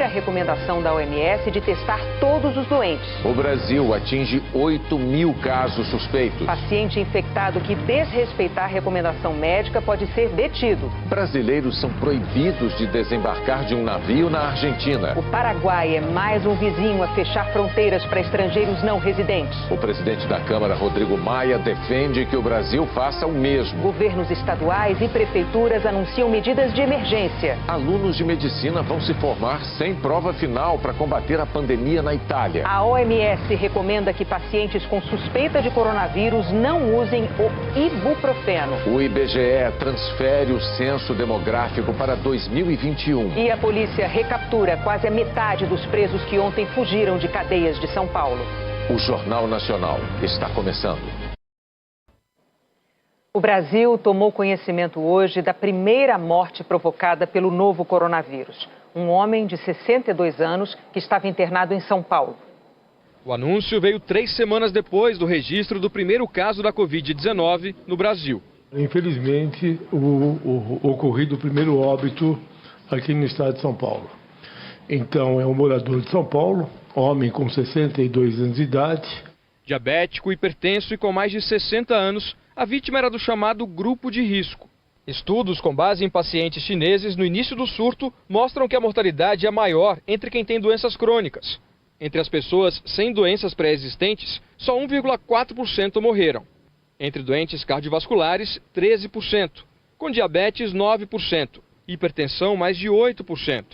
A recomendação da OMS de testar todos os doentes. O Brasil atinge 8.000 casos suspeitos. Paciente infectado que desrespeitar a recomendação médica pode ser detido. Brasileiros são proibidos de desembarcar de um navio na Argentina. O Paraguai é mais um vizinho a fechar fronteiras para estrangeiros não residentes. O presidente da Câmara, Rodrigo Maia, defende que o Brasil faça o mesmo. Governos estaduais e prefeituras anunciam medidas de emergência. Alunos de medicina vão se formar sem prova final para combater a pandemia na Itália. A OMS recomenda que pacientes com suspeita de coronavírus não usem o ibuprofeno. O IBGE transfere o censo demográfico para 2021. E a polícia recaptura quase a metade dos presos que ontem fugiram de cadeias de São Paulo. O Jornal Nacional está começando. O Brasil tomou conhecimento hoje da primeira morte provocada pelo novo coronavírus. Um homem de 62 anos que estava internado em São Paulo. O anúncio veio 3 semanas depois do registro do primeiro caso da Covid-19 no Brasil. Infelizmente, ocorrido o primeiro óbito aqui no estado de São Paulo. Então, é um morador de São Paulo, homem com 62 anos de idade. Diabético, hipertenso e com mais de 60 anos, a vítima era do chamado grupo de risco. Estudos com base em pacientes chineses no início do surto mostram que a mortalidade é maior entre quem tem doenças crônicas. Entre as pessoas sem doenças pré-existentes, só 1,4% morreram. Entre doentes cardiovasculares, 13%. Com diabetes, 9%. Hipertensão, mais de 8%.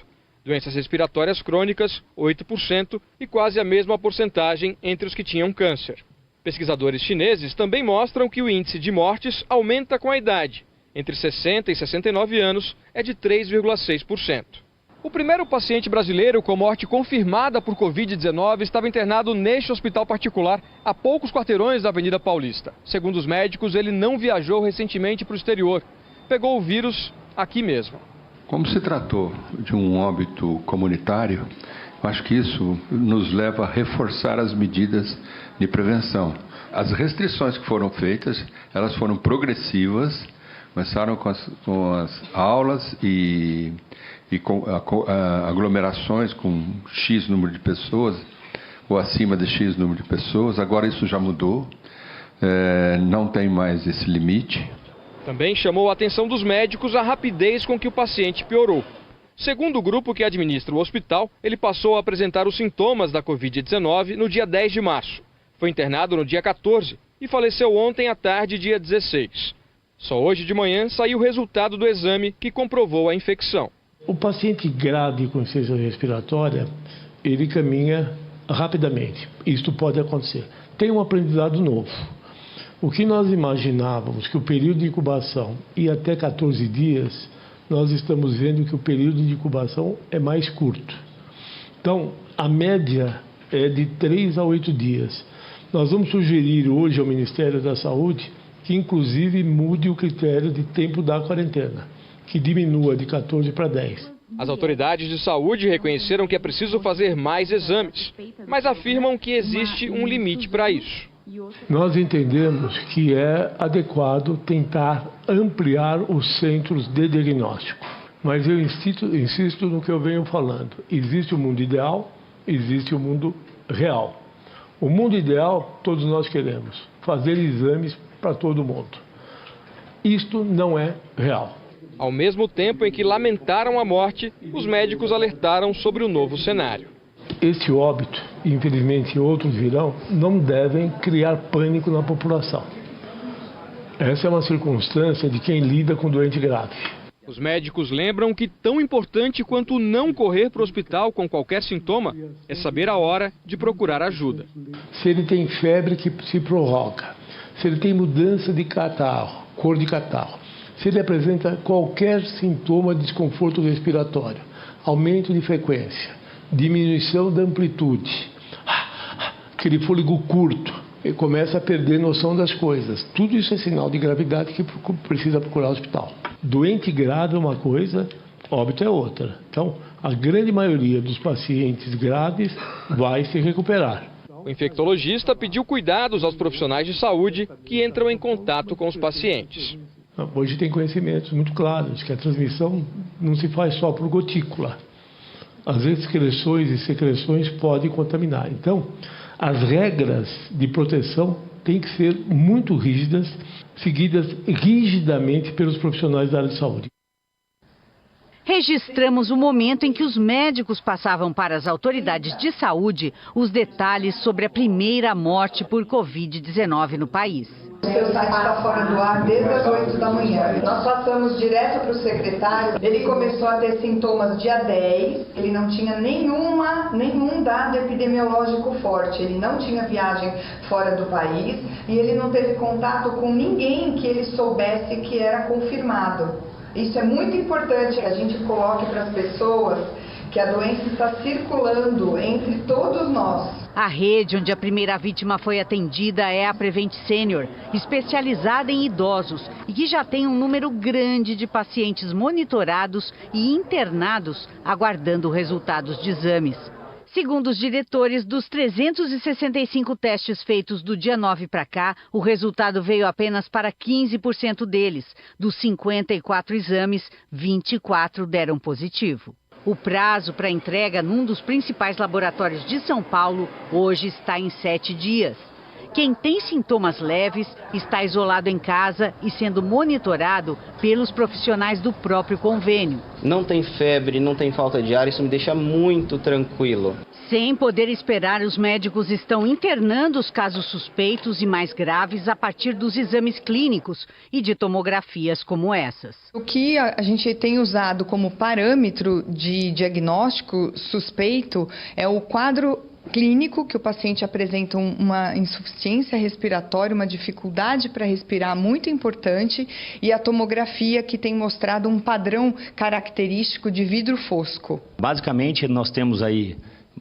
Doenças respiratórias crônicas, 8%. E quase a mesma porcentagem entre os que tinham câncer. Pesquisadores chineses também mostram que o índice de mortes aumenta com a idade. Entre 60 e 69 anos, é de 3,6%. O primeiro paciente brasileiro com morte confirmada por Covid-19 estava internado neste hospital particular, a poucos quarteirões da Avenida Paulista. Segundo os médicos, ele não viajou recentemente para o exterior. Pegou o vírus aqui mesmo. Como se tratou de um óbito comunitário, eu acho que isso nos leva a reforçar as medidas de prevenção. As restrições que foram feitas, elas foram progressivas. Começaram com as aulas e com aglomerações com X número de pessoas, ou acima de X número de pessoas. Agora isso já mudou, não tem mais esse limite. Também chamou a atenção dos médicos a rapidez com que o paciente piorou. Segundo o grupo que administra o hospital, ele passou a apresentar os sintomas da Covid-19 no dia 10 de março. Foi internado no dia 14 e faleceu ontem à tarde, dia 16. Só hoje de manhã saiu o resultado do exame que comprovou a infecção. O paciente grave com insuficiência respiratória, ele caminha rapidamente. Isto pode acontecer. Tem um aprendizado novo. O que nós imaginávamos que o período de incubação ia até 14 dias, nós estamos vendo que o período de incubação é mais curto. Então, a média é de 3 a 8 dias. Nós vamos sugerir hoje ao Ministério da Saúde que inclusive mude o critério de tempo da quarentena, que diminua de 14 para 10. As autoridades de saúde reconheceram que é preciso fazer mais exames, mas afirmam que existe um limite para isso. Nós entendemos que é adequado tentar ampliar os centros de diagnóstico, mas eu insisto no que eu venho falando. Existe o mundo ideal, existe o mundo real. O mundo ideal, todos nós queremos, fazer exames para todo mundo. Isto não é real. Ao mesmo tempo em que lamentaram a morte, os médicos alertaram sobre o novo cenário. Esse óbito, e infelizmente outros virão, não devem criar pânico na população. Essa é uma circunstância de quem lida com doente grave. Os médicos lembram que tão importante quanto não correr para o hospital com qualquer sintoma é saber a hora de procurar ajuda. Se ele tem febre que se prorroga, se ele tem mudança de catarro, cor de catarro, se ele apresenta qualquer sintoma de desconforto respiratório, aumento de frequência, diminuição da amplitude, aquele fôlego curto, ele começa a perder noção das coisas. Tudo isso é sinal de gravidade que precisa procurar o hospital. Doente grave é uma coisa, óbito é outra. Então, a grande maioria dos pacientes graves vai se recuperar. O infectologista pediu cuidados aos profissionais de saúde que entram em contato com os pacientes. Hoje tem conhecimentos muito claros que a transmissão não se faz só por gotícula. as excreções e secreções podem contaminar. Então, as regras de proteção têm que ser muito rígidas, seguidas rigidamente pelos profissionais da área de saúde. Registramos o momento em que os médicos passavam para as autoridades de saúde os detalhes sobre a primeira morte por Covid-19 no país. O seu site está fora do ar desde as 8 da manhã. Nós passamos direto para o secretário. Ele começou a ter sintomas dia 10. Ele não tinha nenhum dado epidemiológico forte. Ele não tinha viagem fora do país e ele não teve contato com ninguém que ele soubesse que era confirmado. Isso é muito importante que a gente coloque para as pessoas que a doença está circulando entre todos nós. A rede onde a primeira vítima foi atendida é a Prevent Senior, especializada em idosos e que já tem um número grande de pacientes monitorados e internados aguardando resultados de exames. Segundo os diretores, dos 365 testes feitos do dia 9 para cá, o resultado veio apenas para 15% deles. Dos 54 exames, 24 deram positivo. O prazo para entrega num dos principais laboratórios de São Paulo hoje está em 7 dias. Quem tem sintomas leves está isolado em casa e sendo monitorado pelos profissionais do próprio convênio. Não tem febre, não tem falta de ar, isso me deixa muito tranquilo. Sem poder esperar, os médicos estão internando os casos suspeitos e mais graves a partir dos exames clínicos e de tomografias como essas. O que a gente tem usado como parâmetro de diagnóstico suspeito é o quadro clínico, que o paciente apresenta uma insuficiência respiratória, uma dificuldade para respirar muito importante, e a tomografia, que tem mostrado um padrão característico de vidro fosco. Basicamente, nós temos aí,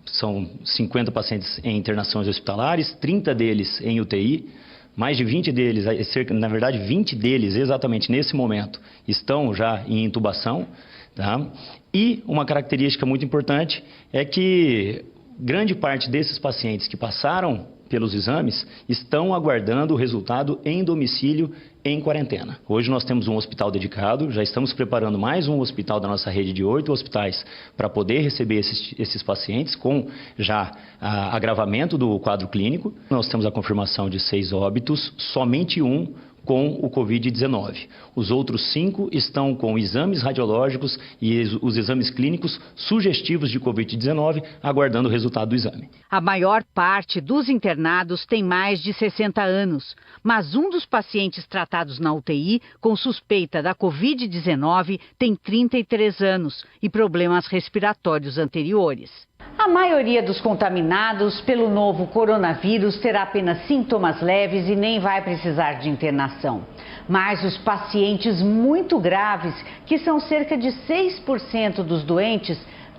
são 50 pacientes em internações hospitalares, 30 deles em UTI, mais de 20 deles, na verdade 20 deles exatamente nesse momento, estão já em intubação, tá? E uma característica muito importante é que grande parte desses pacientes que passaram pelos exames estão aguardando o resultado em domicílio em quarentena. Hoje nós temos um hospital dedicado, já estamos preparando mais um hospital da nossa rede de 8 hospitais para poder receber esses pacientes com já agravamento do quadro clínico. Nós temos a confirmação de 6 óbitos, somente um com o Covid-19. Os outros 5 estão com exames radiológicos e os exames clínicos sugestivos de Covid-19, aguardando o resultado do exame. A maior parte dos internados tem mais de 60 anos, mas um dos pacientes tratados na UTI com suspeita da Covid-19 tem 33 anos e problemas respiratórios anteriores. A maioria dos contaminados pelo novo coronavírus terá apenas sintomas leves e nem vai precisar de internação. Mas os pacientes muito graves, que são cerca de 6% dos doentes,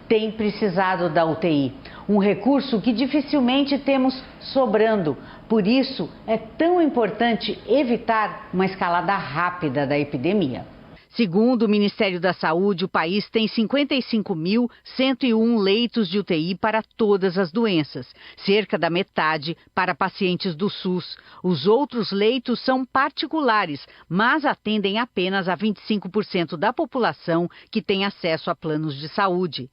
têm precisado da UTI. Um recurso que dificilmente temos sobrando. Por isso, é tão importante evitar uma escalada rápida da epidemia. Segundo o Ministério da Saúde, o país tem 55.101 leitos de UTI para todas as doenças, cerca da metade para pacientes do SUS. Os outros leitos são particulares, mas atendem apenas a 25% da população que tem acesso a planos de saúde.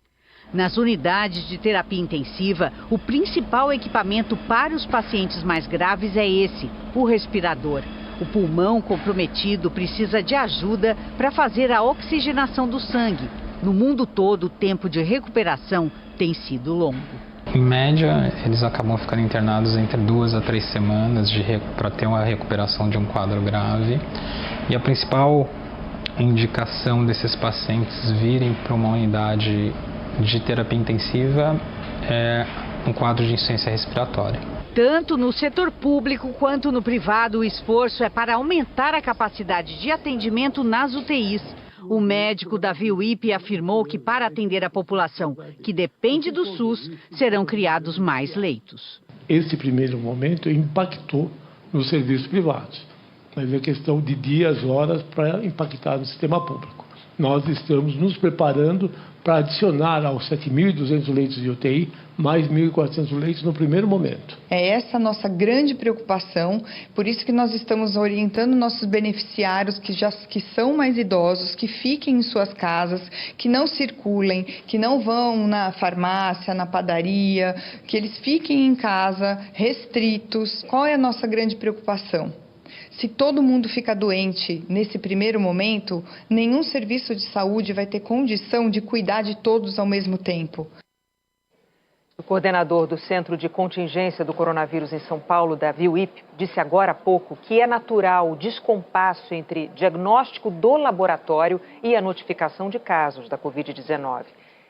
Nas unidades de terapia intensiva, o principal equipamento para os pacientes mais graves é esse, o respirador. O pulmão comprometido precisa de ajuda para fazer a oxigenação do sangue. No mundo todo, o tempo de recuperação tem sido longo. Em média, eles acabam ficando internados entre 2 a 3 semanas para ter uma recuperação de um quadro grave. E a principal indicação desses pacientes virem para uma unidade de terapia intensiva é um quadro de insuficiência respiratória. Tanto no setor público quanto no privado, o esforço é para aumentar a capacidade de atendimento nas UTIs. O médico Davi Wippe afirmou que para atender a população que depende do SUS, serão criados mais leitos. Esse primeiro momento impactou nos serviços privados, mas é questão de dias, horas para impactar no sistema público. nós estamos nos preparando para adicionar aos 7.200 leitos de UTI, mais 1.400 leitos no primeiro momento. É essa a nossa grande preocupação, por isso que nós estamos orientando nossos beneficiários que são mais idosos, que fiquem em suas casas, que não circulem, que não vão na farmácia, na padaria, que eles fiquem em casa, restritos. Qual é a nossa grande preocupação? Se todo mundo fica doente nesse primeiro momento, nenhum serviço de saúde vai ter condição de cuidar de todos ao mesmo tempo. O coordenador do Centro de Contingência do Coronavírus em São Paulo, Davi Wipp, disse agora há pouco que é natural o descompasso entre diagnóstico do laboratório e a notificação de casos da Covid-19.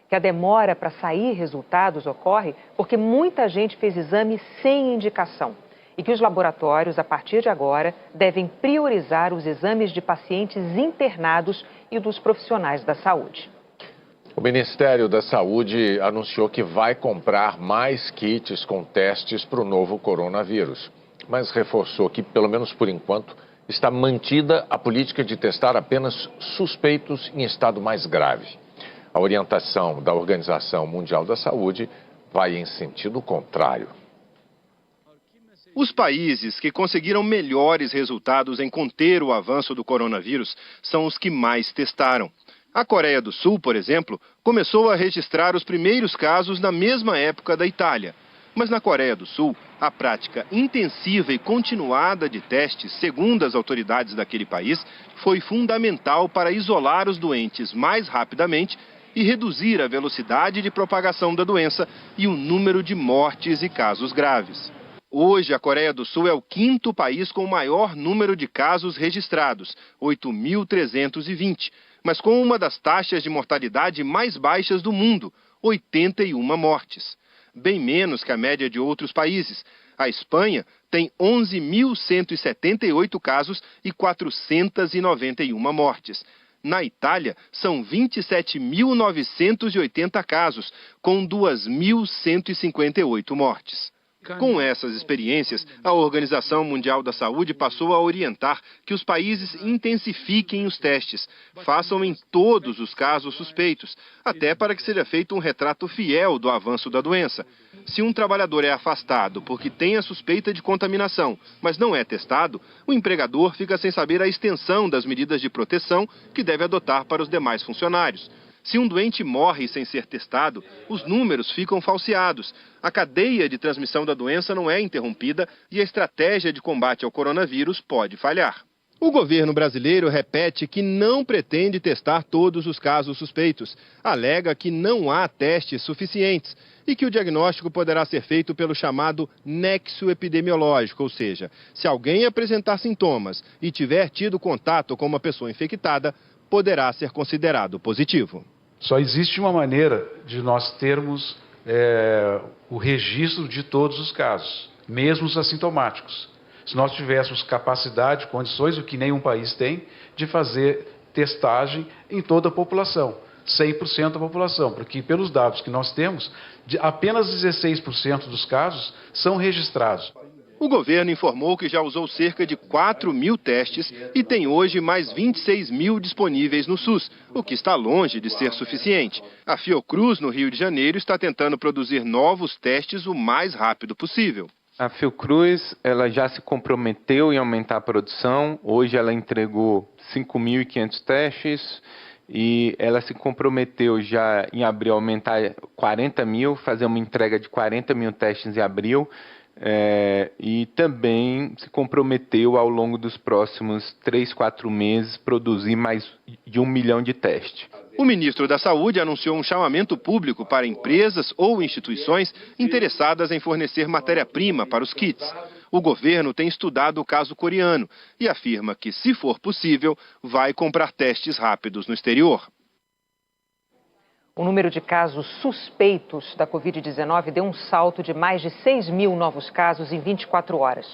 Que a demora para sair resultados ocorre porque muita gente fez exame sem indicação. E que os laboratórios, a partir de agora, devem priorizar os exames de pacientes internados e dos profissionais da saúde. O Ministério da Saúde anunciou que vai comprar mais kits com testes para o novo coronavírus, mas reforçou que, pelo menos por enquanto, está mantida a política de testar apenas suspeitos em estado mais grave. A orientação da Organização Mundial da Saúde vai em sentido contrário. Os países que conseguiram melhores resultados em conter o avanço do coronavírus são os que mais testaram. A Coreia do Sul, por exemplo, começou a registrar os primeiros casos na mesma época da Itália. Mas na Coreia do Sul, a prática intensiva e continuada de testes, segundo as autoridades daquele país, foi fundamental para isolar os doentes mais rapidamente e reduzir a velocidade de propagação da doença e o número de mortes e casos graves. Hoje, a Coreia do Sul é o quinto país com o maior número de casos registrados, 8.320, mas com uma das taxas de mortalidade mais baixas do mundo, 81 mortes. Bem menos que a média de outros países. A Espanha tem 11.178 casos e 491 mortes. Na Itália, são 27.980 casos, com 2.158 mortes. Com essas experiências, a Organização Mundial da Saúde passou a orientar que os países intensifiquem os testes, façam em todos os casos suspeitos, até para que seja feito um retrato fiel do avanço da doença. Se um trabalhador é afastado porque tem a suspeita de contaminação, mas não é testado, o empregador fica sem saber a extensão das medidas de proteção que deve adotar para os demais funcionários. Se um doente morre sem ser testado, os números ficam falseados. A cadeia de transmissão da doença não é interrompida e a estratégia de combate ao coronavírus pode falhar. O governo brasileiro repete que não pretende testar todos os casos suspeitos. Alega que não há testes suficientes e que o diagnóstico poderá ser feito pelo chamado nexo epidemiológico, ou seja, se alguém apresentar sintomas e tiver tido contato com uma pessoa infectada, poderá ser considerado positivo. Só existe uma maneira de nós termos o registro de todos os casos, mesmo os assintomáticos. Se nós tivéssemos capacidade, condições, o que nenhum país tem, de fazer testagem em toda a população, 100% da população, porque pelos dados que nós temos, apenas 16% dos casos são registrados. O governo informou que já usou cerca de 4.000 testes e tem hoje mais 26.000 disponíveis no SUS, o que está longe de ser suficiente. A Fiocruz, no Rio de Janeiro, está tentando produzir novos testes o mais rápido possível. A Fiocruz, ela já se comprometeu em aumentar a produção. Hoje ela entregou 5.500 testes e ela se comprometeu já em abril a aumentar 40.000, fazer uma entrega de 40.000 testes em abril. E também se comprometeu ao longo dos próximos 3-4 meses produzir mais de 1 milhão de testes. O ministro da Saúde anunciou um chamamento público para empresas ou instituições interessadas em fornecer matéria-prima para os kits. O governo tem estudado o caso coreano e afirma que, se for possível, vai comprar testes rápidos no exterior. O número de casos suspeitos da Covid-19 deu um salto de mais de 6.000 novos casos em 24 horas.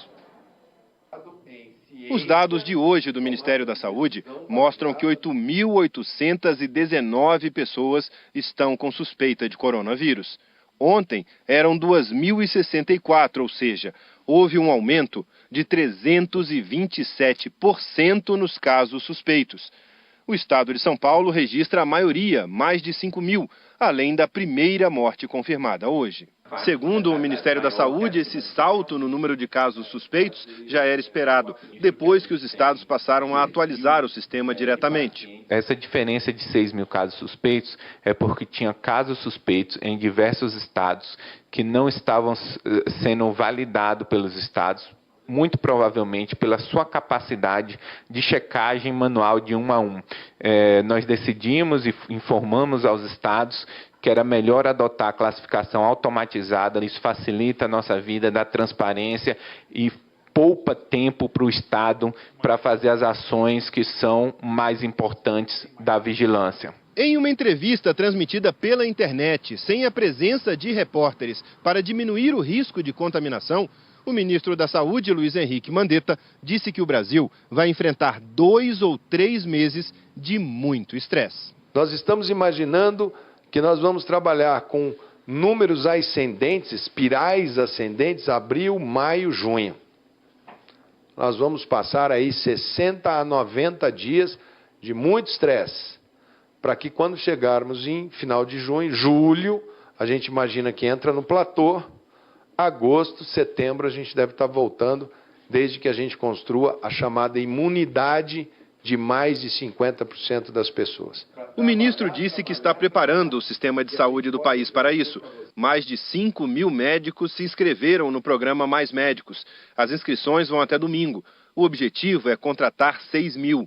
Os dados de hoje do Ministério da Saúde mostram que 8.819 pessoas estão com suspeita de coronavírus. Ontem eram 2.064, ou seja, houve um aumento de 327% nos casos suspeitos. O estado de São Paulo registra a maioria, mais de 5.000, além da primeira morte confirmada hoje. Segundo o Ministério da Saúde, esse salto no número de casos suspeitos já era esperado, depois que os estados passaram a atualizar o sistema diretamente. Essa diferença de 6.000 casos suspeitos é porque tinha casos suspeitos em diversos estados que não estavam sendo validados pelos estados, muito provavelmente pela sua capacidade de checagem manual de 1 a 1. Nós decidimos e informamos aos estados que era melhor adotar a classificação automatizada. Isso facilita a nossa vida, dá transparência e poupa tempo para o Estado para fazer as ações que são mais importantes da vigilância. Em uma entrevista transmitida pela internet, sem a presença de repórteres para diminuir o risco de contaminação, o ministro da Saúde, Luiz Henrique Mandetta, disse que o Brasil vai enfrentar 2 ou 3 meses de muito estresse. Nós estamos imaginando que nós vamos trabalhar com números ascendentes, espirais ascendentes, abril, maio, junho. Nós vamos passar aí 60 a 90 dias de muito estresse, para que quando chegarmos em final de junho, julho, a gente imagina que entra no platô, agosto, setembro, a gente deve estar voltando, desde que a gente construa a chamada imunidade de mais de 50% das pessoas. O ministro disse que está preparando o sistema de saúde do país para isso. Mais de 5.000 médicos se inscreveram no programa Mais Médicos. As inscrições vão até domingo. O objetivo é contratar 6.000.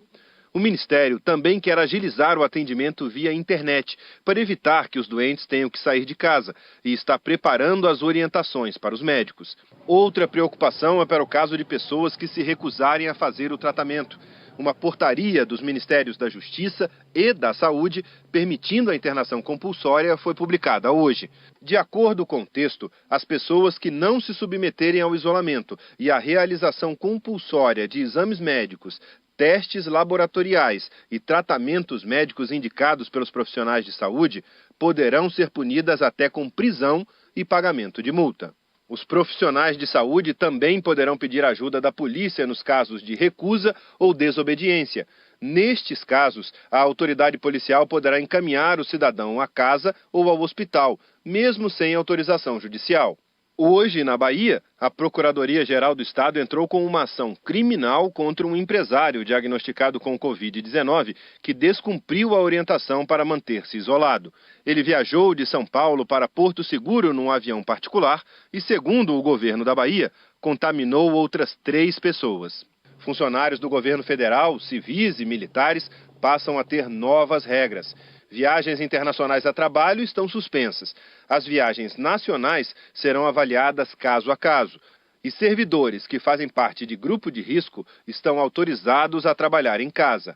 O Ministério também quer agilizar o atendimento via internet, para evitar que os doentes tenham que sair de casa, e está preparando as orientações para os médicos. Outra preocupação é para o caso de pessoas que se recusarem a fazer o tratamento. Uma portaria dos Ministérios da Justiça e da Saúde, permitindo a internação compulsória, foi publicada hoje. De acordo com o texto, as pessoas que não se submeterem ao isolamento e à realização compulsória de exames médicos, testes laboratoriais e tratamentos médicos indicados pelos profissionais de saúde poderão ser punidas até com prisão e pagamento de multa. Os profissionais de saúde também poderão pedir ajuda da polícia nos casos de recusa ou desobediência. Nestes casos, a autoridade policial poderá encaminhar o cidadão à casa ou ao hospital, mesmo sem autorização judicial. Hoje, na Bahia, a Procuradoria-Geral do Estado entrou com uma ação criminal contra um empresário diagnosticado com Covid-19 que descumpriu a orientação para manter-se isolado. Ele viajou de São Paulo para Porto Seguro num avião particular e, segundo o governo da Bahia, contaminou outras 3 pessoas. Funcionários do governo federal, civis e militares passam a ter novas regras. Viagens internacionais a trabalho estão suspensas. As viagens nacionais serão avaliadas caso a caso. E servidores que fazem parte de grupo de risco estão autorizados a trabalhar em casa.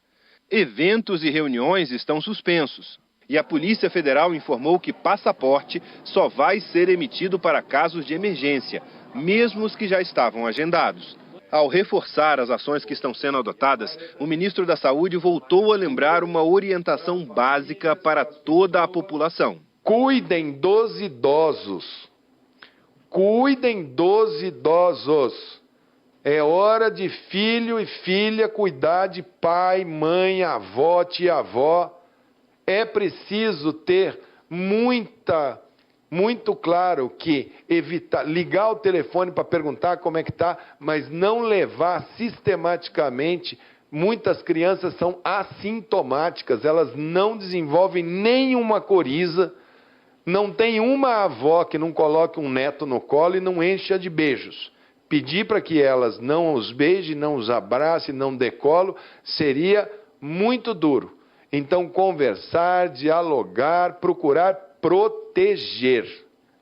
Eventos e reuniões estão suspensos. E a Polícia Federal informou que passaporte só vai ser emitido para casos de emergência, mesmo os que já estavam agendados. Ao reforçar as ações que estão sendo adotadas, o ministro da Saúde voltou a lembrar uma orientação básica para toda a população. Cuidem dos idosos. Cuidem dos idosos. É hora de filho e filha cuidar de pai, mãe, avó, tia-avó. É preciso ter muito claro que ligar o telefone para perguntar como é que está, mas não levar sistematicamente. Muitas crianças são assintomáticas, elas não desenvolvem nenhuma coriza, não tem uma avó que não coloque um neto no colo e não encha de beijos. Pedir para que elas não os beijem, não os abracem, não dê colo, seria muito duro. Então, conversar, dialogar, procurar proteger.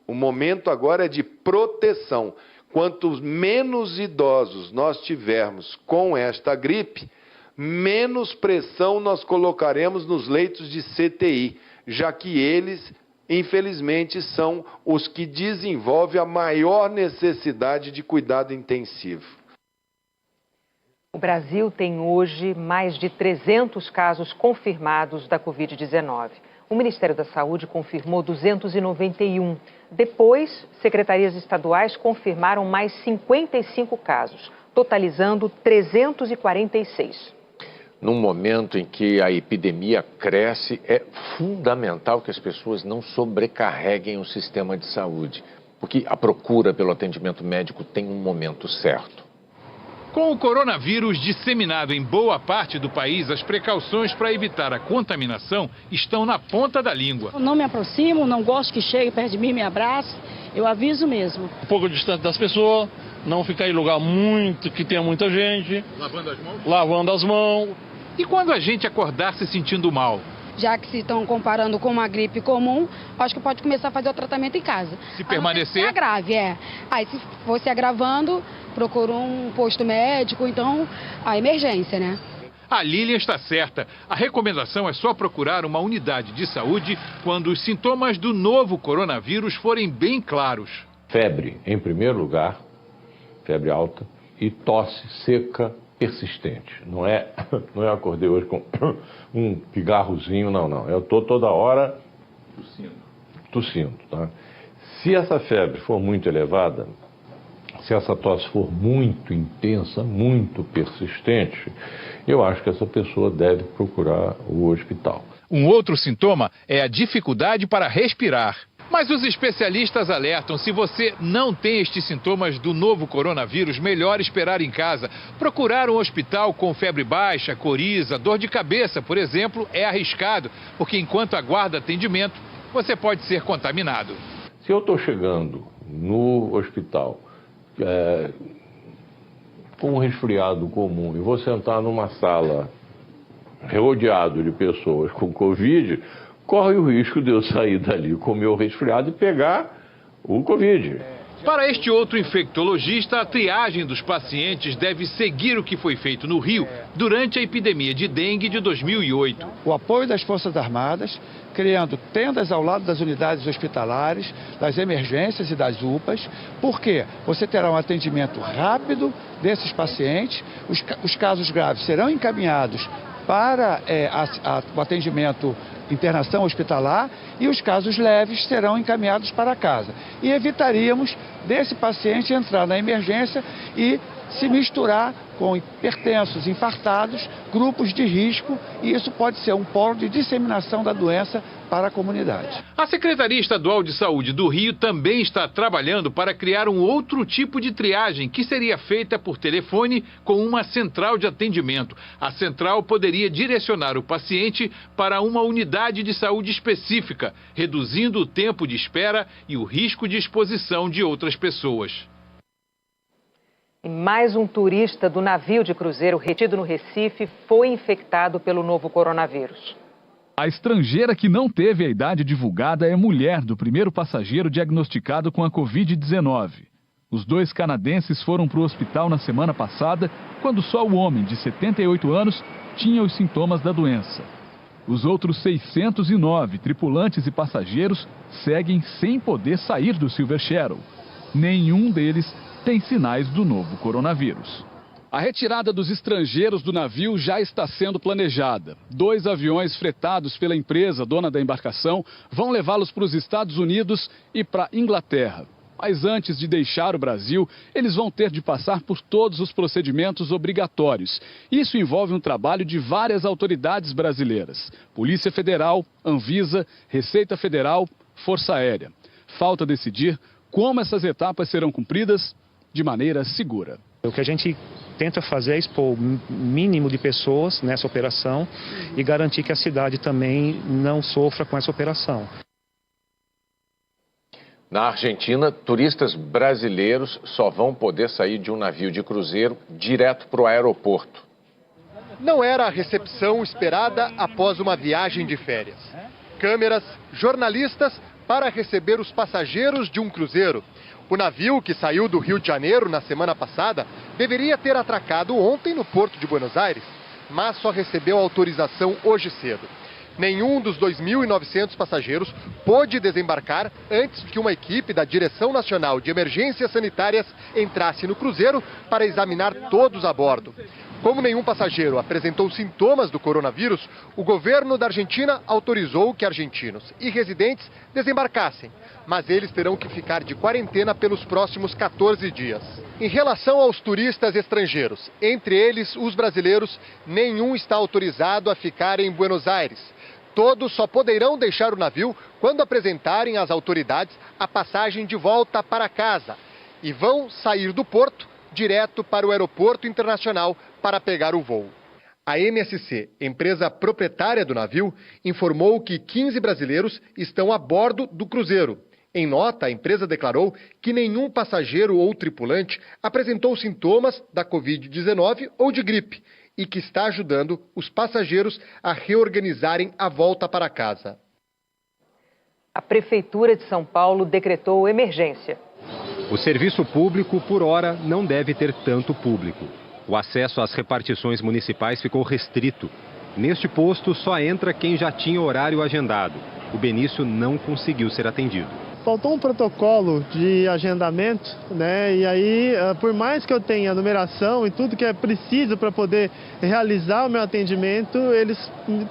O momento agora é de proteção. Quanto menos idosos nós tivermos com esta gripe, menos pressão nós colocaremos nos leitos de CTI, já que eles, infelizmente, são os que desenvolvem a maior necessidade de cuidado intensivo. O Brasil tem hoje mais de 300 casos confirmados da Covid-19. O Ministério da Saúde confirmou 291. Depois, secretarias estaduais confirmaram mais 55 casos, totalizando 346. num momento em que a epidemia cresce, é fundamental que as pessoas não sobrecarreguem o sistema de saúde, porque a procura pelo atendimento médico tem um momento certo. Com o coronavírus disseminado em boa parte do país, as precauções para evitar a contaminação estão na ponta da língua. Eu não me aproximo, não gosto que chegue perto de mim e me abrace, eu aviso mesmo. Um pouco distante das pessoas, não ficar em lugar que tenha muita gente. Lavando as mãos? Lavando as mãos. E quando a gente acordar se sentindo mal? Já que se estão comparando com uma gripe comum, acho que pode começar a fazer o tratamento em casa. Se permanecer? Se agrave, Aí se for se agravando, procura um posto médico, então a emergência, né? A Lilian está certa. A recomendação é só procurar uma unidade de saúde quando os sintomas do novo coronavírus forem bem claros. Febre, em primeiro lugar, febre alta e tosse seca persistente. Não é acordei hoje com um pigarrozinho, não. Eu estou toda hora tossindo, tá? Se essa febre for muito elevada, se essa tosse for muito intensa, muito persistente, eu acho que essa pessoa deve procurar o hospital. Um outro sintoma é a dificuldade para respirar. Mas os especialistas alertam, se você não tem estes sintomas do novo coronavírus, melhor esperar em casa. Procurar um hospital com febre baixa, coriza, dor de cabeça, por exemplo, é arriscado, porque enquanto aguarda atendimento, você pode ser contaminado. Se eu estou chegando no hospital com um resfriado comum e vou sentar numa sala rodeado de pessoas com Covid, corre o risco de eu sair dali com o meu resfriado e pegar o Covid. Para este outro infectologista, a triagem dos pacientes deve seguir o que foi feito no Rio durante a epidemia de dengue de 2008. O apoio das Forças Armadas, criando tendas ao lado das unidades hospitalares, das emergências e das UPAs, porque você terá um atendimento rápido desses pacientes, os casos graves serão encaminhados para o atendimento internação hospitalar e os casos leves serão encaminhados para casa. E evitaríamos desse paciente entrar na emergência e se misturar com hipertensos, infartados, grupos de risco, e isso pode ser um polo de disseminação da doença para a comunidade. A Secretaria Estadual de Saúde do Rio também está trabalhando para criar um outro tipo de triagem, que seria feita por telefone com uma central de atendimento. A central poderia direcionar o paciente para uma unidade de saúde específica, reduzindo o tempo de espera e o risco de exposição de outras pessoas. E mais um turista do navio de cruzeiro retido no Recife foi infectado pelo novo coronavírus. A estrangeira que não teve a idade divulgada é mulher do primeiro passageiro diagnosticado com a Covid-19. Os 2 canadenses foram para o hospital na semana passada, quando só o homem, de 78 anos, tinha os sintomas da doença. Os outros 609 tripulantes e passageiros seguem sem poder sair do Silver Shadow. Nenhum deles tem sinais do novo coronavírus. A retirada dos estrangeiros do navio já está sendo planejada. 2 aviões fretados pela empresa dona da embarcação vão levá-los para os Estados Unidos e para a Inglaterra. Mas antes de deixar o Brasil, eles vão ter de passar por todos os procedimentos obrigatórios. Isso envolve um trabalho de várias autoridades brasileiras: Polícia Federal, Anvisa, Receita Federal, Força Aérea. Falta decidir como essas etapas serão cumpridas de maneira segura. O que a gente tenta fazer é expor o mínimo de pessoas nessa operação e garantir que a cidade também não sofra com essa operação. Na Argentina, turistas brasileiros só vão poder sair de um navio de cruzeiro direto para o aeroporto. Não era a recepção esperada após uma viagem de férias. Câmeras, jornalistas para receber os passageiros de um cruzeiro. O navio, que saiu do Rio de Janeiro na semana passada, deveria ter atracado ontem no Porto de Buenos Aires, mas só recebeu autorização hoje cedo. Nenhum dos 2.900 passageiros pôde desembarcar antes que uma equipe da Direção Nacional de Emergências Sanitárias entrasse no cruzeiro para examinar todos a bordo. Como nenhum passageiro apresentou sintomas do coronavírus, o governo da Argentina autorizou que argentinos e residentes desembarcassem, mas eles terão que ficar de quarentena pelos próximos 14 dias. Em relação aos turistas estrangeiros, entre eles os brasileiros, nenhum está autorizado a ficar em Buenos Aires. Todos só poderão deixar o navio quando apresentarem às autoridades a passagem de volta para casa e vão sair do porto direto para o aeroporto internacional para pegar o voo. A MSC, empresa proprietária do navio, informou que 15 brasileiros estão a bordo do cruzeiro. Em nota, a empresa declarou que nenhum passageiro ou tripulante apresentou sintomas da Covid-19 ou de gripe e que está ajudando os passageiros a reorganizarem a volta para casa. A Prefeitura de São Paulo decretou emergência. O serviço público, por hora, não deve ter tanto público. O acesso às repartições municipais ficou restrito. Neste posto, só entra quem já tinha horário agendado. O Benício não conseguiu ser atendido. Faltou um protocolo de agendamento, né? E aí, por mais que eu tenha numeração e tudo que é preciso para poder realizar o meu atendimento, eles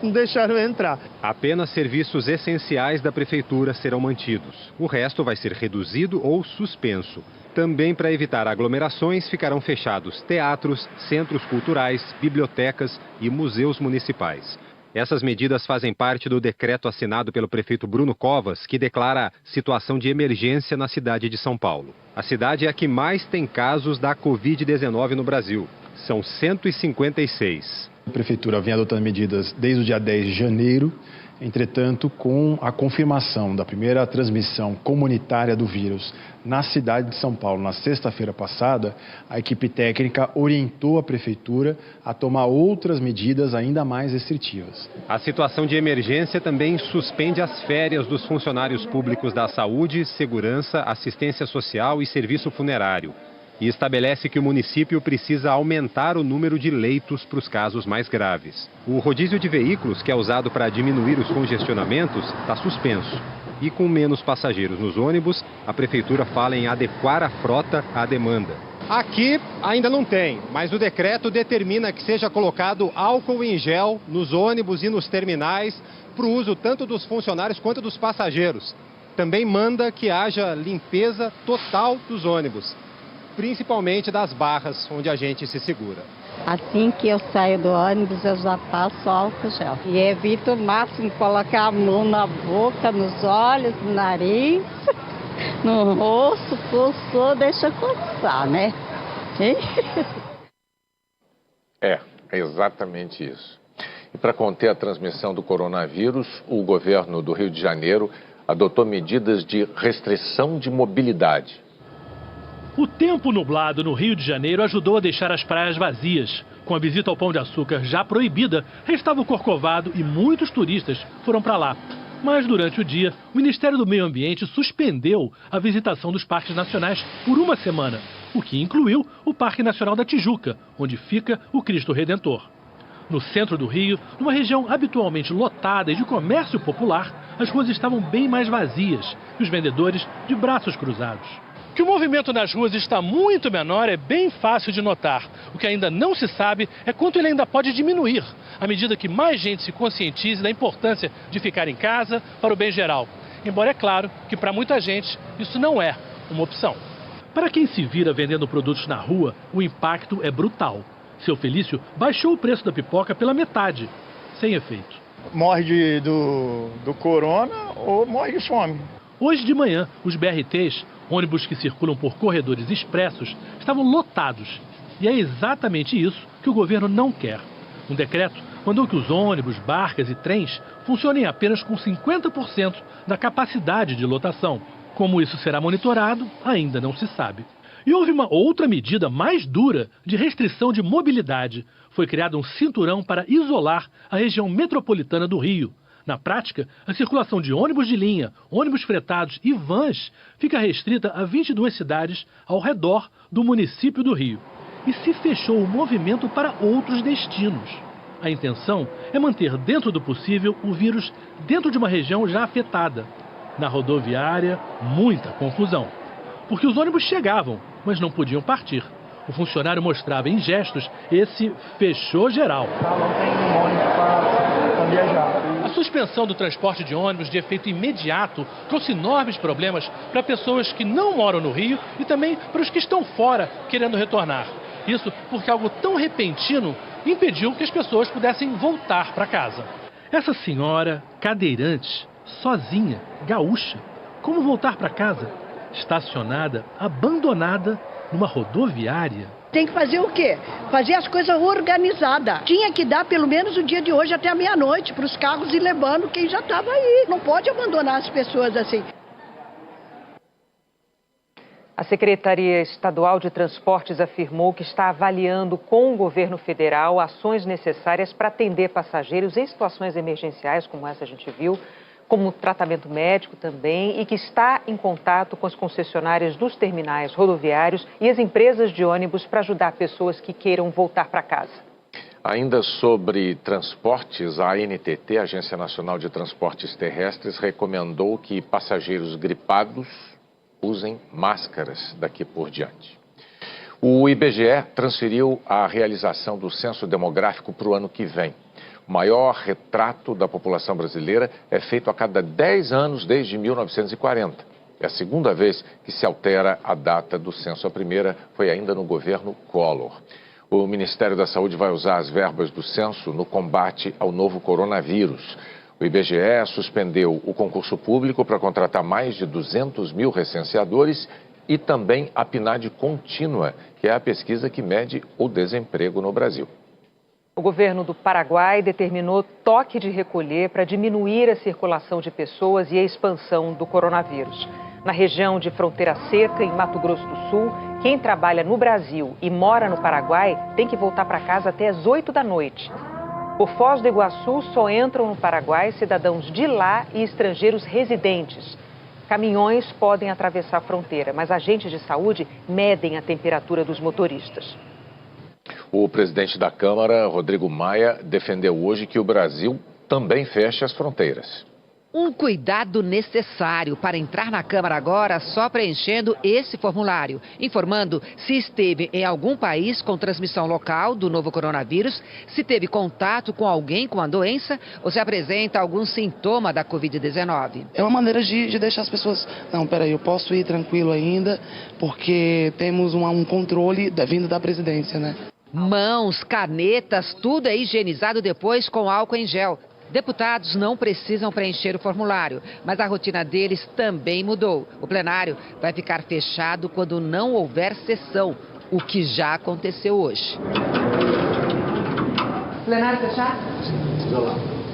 não deixaram eu entrar. Apenas serviços essenciais da Prefeitura serão mantidos. O resto vai ser reduzido ou suspenso. Também para evitar aglomerações, ficarão fechados teatros, centros culturais, bibliotecas e museus municipais. Essas medidas fazem parte do decreto assinado pelo prefeito Bruno Covas, que declara situação de emergência na cidade de São Paulo. A cidade é a que mais tem casos da Covid-19 no Brasil. São 156. A prefeitura vem adotando medidas desde o dia 10 de janeiro. Entretanto, com a confirmação da primeira transmissão comunitária do vírus na cidade de São Paulo, na sexta-feira passada, a equipe técnica orientou a prefeitura a tomar outras medidas ainda mais restritivas. A situação de emergência também suspende as férias dos funcionários públicos da saúde, segurança, assistência social e serviço funerário. E estabelece que o município precisa aumentar o número de leitos para os casos mais graves. O rodízio de veículos, que é usado para diminuir os congestionamentos, está suspenso. E com menos passageiros nos ônibus, a prefeitura fala em adequar a frota à demanda. Aqui ainda não tem, mas o decreto determina que seja colocado álcool em gel nos ônibus e nos terminais para o uso tanto dos funcionários quanto dos passageiros. Também manda que haja limpeza total dos ônibus, principalmente das barras onde a gente se segura. Assim que eu saio do ônibus, eu já passo álcool gel. E evito o máximo colocar a mão na boca, nos olhos, no nariz, no rosto, coçou, deixa coçar, né? É exatamente isso. E para conter a transmissão do coronavírus, o governo do Rio de Janeiro adotou medidas de restrição de mobilidade. O tempo nublado no Rio de Janeiro ajudou a deixar as praias vazias. Com a visita ao Pão de Açúcar já proibida, restava o Corcovado e muitos turistas foram para lá. Mas durante o dia, o Ministério do Meio Ambiente suspendeu a visitação dos parques nacionais por uma semana, o que incluiu o Parque Nacional da Tijuca, onde fica o Cristo Redentor. No centro do Rio, numa região habitualmente lotada e de comércio popular, as ruas estavam bem mais vazias e os vendedores de braços cruzados. Que o movimento nas ruas está muito menor é bem fácil de notar. O que ainda não se sabe é quanto ele ainda pode diminuir, à medida que mais gente se conscientize da importância de ficar em casa para o bem geral. Embora é claro que para muita gente isso não é uma opção. Para quem se vira vendendo produtos na rua, o impacto é brutal. Seu Felício baixou o preço da pipoca pela metade, sem efeito. Morre do corona ou morre de fome. Hoje de manhã, os BRTs, ônibus que circulam por corredores expressos, estavam lotados. E é exatamente isso que o governo não quer. Um decreto mandou que os ônibus, barcas e trens funcionem apenas com 50% da capacidade de lotação. Como isso será monitorado, ainda não se sabe. E houve uma outra medida mais dura de restrição de mobilidade. Foi criado um cinturão para isolar a região metropolitana do Rio. Na prática, a circulação de ônibus de linha, ônibus fretados e vans fica restrita a 22 cidades ao redor do município do Rio. E se fechou o movimento para outros destinos. A intenção é manter dentro do possível o vírus dentro de uma região já afetada. Na rodoviária, muita confusão. Porque os ônibus chegavam, mas não podiam partir. O funcionário mostrava em gestos esse fechou geral. A suspensão do transporte de ônibus de efeito imediato trouxe enormes problemas para pessoas que não moram no Rio e também para os que estão fora querendo retornar. Isso porque algo tão repentino impediu que as pessoas pudessem voltar para casa. Essa senhora, cadeirante, sozinha, gaúcha, como voltar para casa? Estacionada, abandonada numa rodoviária. Tem que fazer o quê? Fazer as coisas organizadas. Tinha que dar pelo menos o dia de hoje até a meia-noite para os carros ir levando quem já estava aí. Não pode abandonar as pessoas assim. A Secretaria Estadual de Transportes afirmou que está avaliando com o governo federal ações necessárias para atender passageiros em situações emergenciais, como essa a gente viu, como tratamento médico também, e que está em contato com as concessionárias dos terminais rodoviários e as empresas de ônibus para ajudar pessoas que queiram voltar para casa. Ainda sobre transportes, a ANTT, Agência Nacional de Transportes Terrestres, recomendou que passageiros gripados usem máscaras daqui por diante. O IBGE transferiu a realização do censo demográfico para o ano que vem. O maior retrato da população brasileira é feito a cada 10 anos desde 1940. É a segunda vez que se altera a data do censo. A primeira foi ainda no governo Collor. O Ministério da Saúde vai usar as verbas do censo no combate ao novo coronavírus. O IBGE suspendeu o concurso público para contratar mais de 200 mil recenseadores e também a PNAD contínua, que é a pesquisa que mede o desemprego no Brasil. O governo do Paraguai determinou toque de recolher para diminuir a circulação de pessoas e a expansão do coronavírus. Na região de Fronteira Seca, em Mato Grosso do Sul, quem trabalha no Brasil e mora no Paraguai tem que voltar para casa até às 8 da noite. Por Foz do Iguaçu, só entram no Paraguai cidadãos de lá e estrangeiros residentes. Caminhões podem atravessar a fronteira, mas agentes de saúde medem a temperatura dos motoristas. O presidente da Câmara, Rodrigo Maia, defendeu hoje que o Brasil também feche as fronteiras. Um cuidado necessário para entrar na Câmara agora só preenchendo esse formulário, informando se esteve em algum país com transmissão local do novo coronavírus, se teve contato com alguém com a doença ou se apresenta algum sintoma da Covid-19. É uma maneira de deixar as pessoas, não, peraí, eu posso ir tranquilo ainda, porque temos um controle vindo da presidência, né? Mãos, canetas, tudo é higienizado depois com álcool em gel. Deputados não precisam preencher o formulário, mas a rotina deles também mudou. O plenário vai ficar fechado quando não houver sessão, o que já aconteceu hoje. Plenário fechado?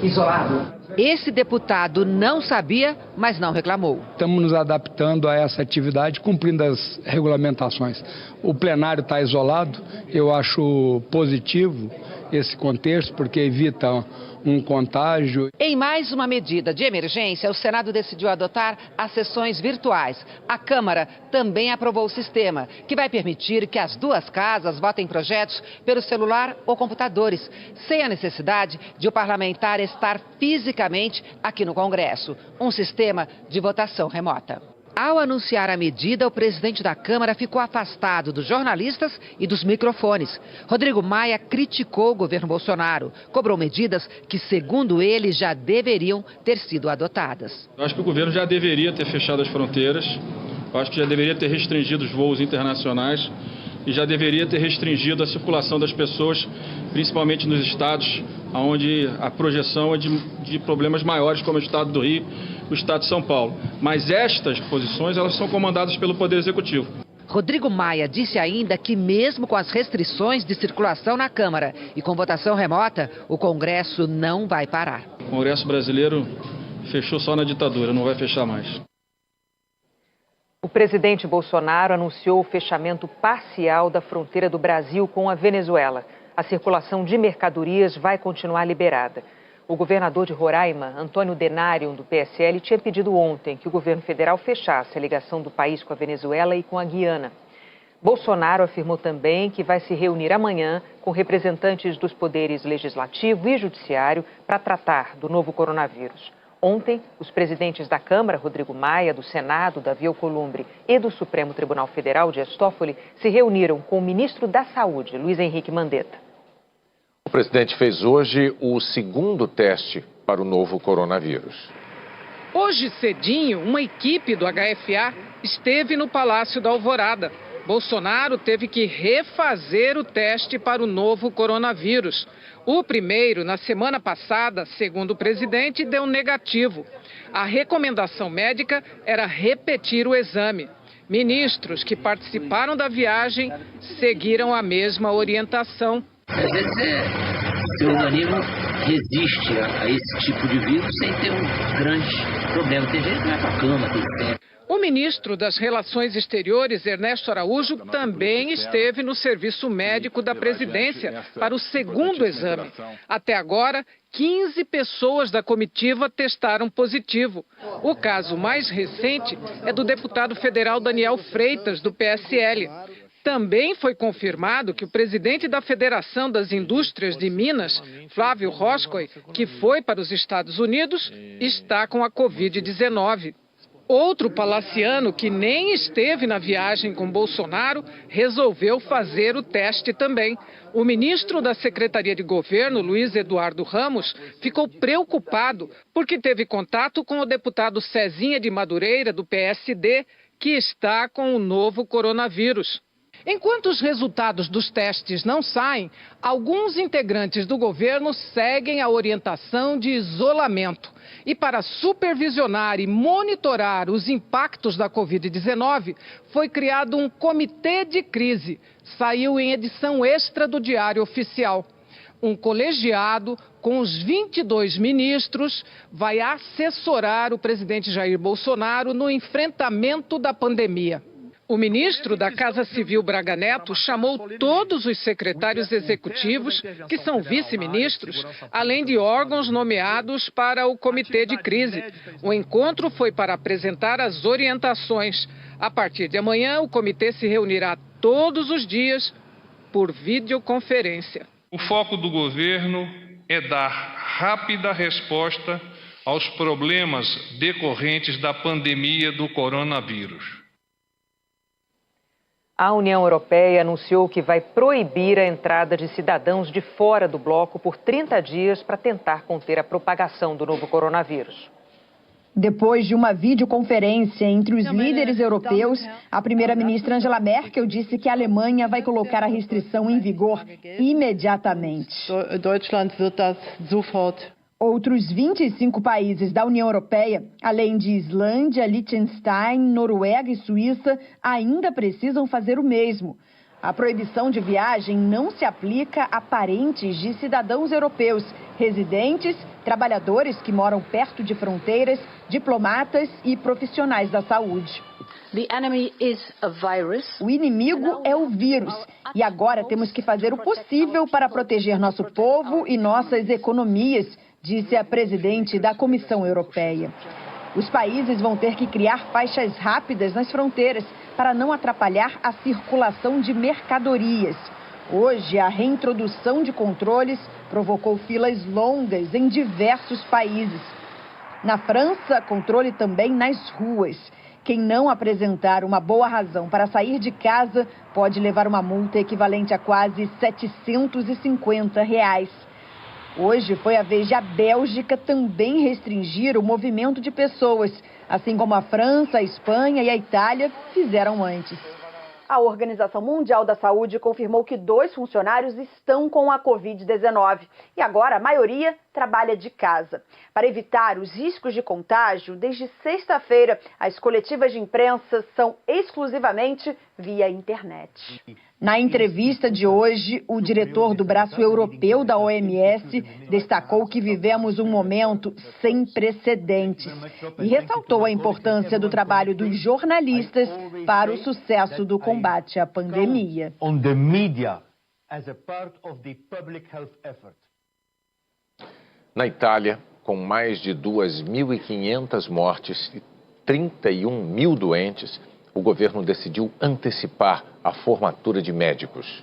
Isolado. Esse deputado não sabia, mas não reclamou. Estamos nos adaptando a essa atividade, cumprindo as regulamentações. O plenário está isolado, eu acho positivo esse contexto, porque evita um contágio. Em mais uma medida de emergência, o Senado decidiu adotar as sessões virtuais. A Câmara também aprovou o sistema, que vai permitir que as duas casas votem projetos pelo celular ou computadores, sem a necessidade de o parlamentar estar fisicamente aqui no Congresso. Um sistema de votação remota. Ao anunciar a medida, o presidente da Câmara ficou afastado dos jornalistas e dos microfones. Rodrigo Maia criticou o governo Bolsonaro, cobrou medidas que, segundo ele, já deveriam ter sido adotadas. Eu acho que o governo já deveria ter fechado as fronteiras, eu acho que já deveria ter restringido os voos internacionais e já deveria ter restringido a circulação das pessoas, principalmente nos estados onde a projeção é de problemas maiores, como o estado do Rio, o estado de São Paulo. Mas estas posições, elas são comandadas pelo Poder Executivo. Rodrigo Maia disse ainda que mesmo com as restrições de circulação na Câmara e com votação remota, o Congresso não vai parar. O Congresso brasileiro fechou só na ditadura, não vai fechar mais. O presidente Bolsonaro anunciou o fechamento parcial da fronteira do Brasil com a Venezuela. A circulação de mercadorias vai continuar liberada. O governador de Roraima, Antônio Denário, do PSL, tinha pedido ontem que o governo federal fechasse a ligação do país com a Venezuela e com a Guiana. Bolsonaro afirmou também que vai se reunir amanhã com representantes dos poderes legislativo e judiciário para tratar do novo coronavírus. Ontem, os presidentes da Câmara, Rodrigo Maia, do Senado, Davi Alcolumbre, e do Supremo Tribunal Federal, Dias Toffoli, se reuniram com o ministro da Saúde, Luiz Henrique Mandetta. O presidente fez hoje o segundo teste para o novo coronavírus. Hoje cedinho, uma equipe do HFA esteve no Palácio da Alvorada. Bolsonaro teve que refazer o teste para o novo coronavírus. O primeiro, na semana passada, segundo o presidente, deu negativo. A recomendação médica era repetir o exame. Ministros que participaram da viagem seguiram a mesma orientação. Às vezes seu organismo resiste a esse tipo de vírus sem ter um grande problema. Tem gente que vai para a cama, tem tempo. O ministro das Relações Exteriores, Ernesto Araújo, também esteve no serviço médico da presidência para o segundo exame. Até agora, 15 pessoas da comitiva testaram positivo. O caso mais recente é do deputado federal Daniel Freitas, do PSL. Também foi confirmado que o presidente da Federação das Indústrias de Minas, Flávio Roscoe, que foi para os Estados Unidos, está com a Covid-19. Outro palaciano que nem esteve na viagem com Bolsonaro resolveu fazer o teste também. O ministro da Secretaria de Governo, Luiz Eduardo Ramos, ficou preocupado porque teve contato com o deputado Cezinha de Madureira, do PSD, que está com o novo coronavírus. Enquanto os resultados dos testes não saem, alguns integrantes do governo seguem a orientação de isolamento. E para supervisionar e monitorar os impactos da Covid-19, foi criado um comitê de crise. Saiu em edição extra do Diário Oficial. Um colegiado com os 22 ministros vai assessorar o presidente Jair Bolsonaro no enfrentamento da pandemia. O ministro da Casa Civil, Braga Neto, chamou todos os secretários executivos, que são vice-ministros, além de órgãos nomeados para o comitê de crise. O encontro foi para apresentar as orientações. A partir de amanhã, o comitê se reunirá todos os dias por videoconferência. O foco do governo é dar rápida resposta aos problemas decorrentes da pandemia do coronavírus. A União Europeia anunciou que vai proibir a entrada de cidadãos de fora do bloco por 30 dias para tentar conter a propagação do novo coronavírus. Depois de uma videoconferência entre os líderes europeus, a primeira-ministra Angela Merkel disse que a Alemanha vai colocar a restrição em vigor imediatamente. Deutschland wird das sofort. Outros 25 países da União Europeia, além de Islândia, Liechtenstein, Noruega e Suíça, ainda precisam fazer o mesmo. A proibição de viagem não se aplica a parentes de cidadãos europeus, residentes, trabalhadores que moram perto de fronteiras, diplomatas e profissionais da saúde. O inimigo é o vírus e agora temos que fazer o possível para proteger nosso povo e nossas economias, disse a presidente da Comissão Europeia. Os países vão ter que criar faixas rápidas nas fronteiras para não atrapalhar a circulação de mercadorias. Hoje, a reintrodução de controles provocou filas longas em diversos países. Na França, controle também nas ruas. Quem não apresentar uma boa razão para sair de casa pode levar uma multa equivalente a quase R$750. Hoje foi a vez de a Bélgica também restringir o movimento de pessoas, assim como a França, a Espanha e a Itália fizeram antes. A Organização Mundial da Saúde confirmou que 2 funcionários estão com a Covid-19 e agora a maioria trabalha de casa. Para evitar os riscos de contágio, desde sexta-feira, as coletivas de imprensa são exclusivamente via internet. Na entrevista de hoje, o diretor do braço europeu da OMS destacou que vivemos um momento sem precedentes e ressaltou a importância do trabalho dos jornalistas para o sucesso do combate à pandemia. Na Itália, com mais de 2.500 mortes e 31 mil doentes, o governo decidiu antecipar a formatura de médicos.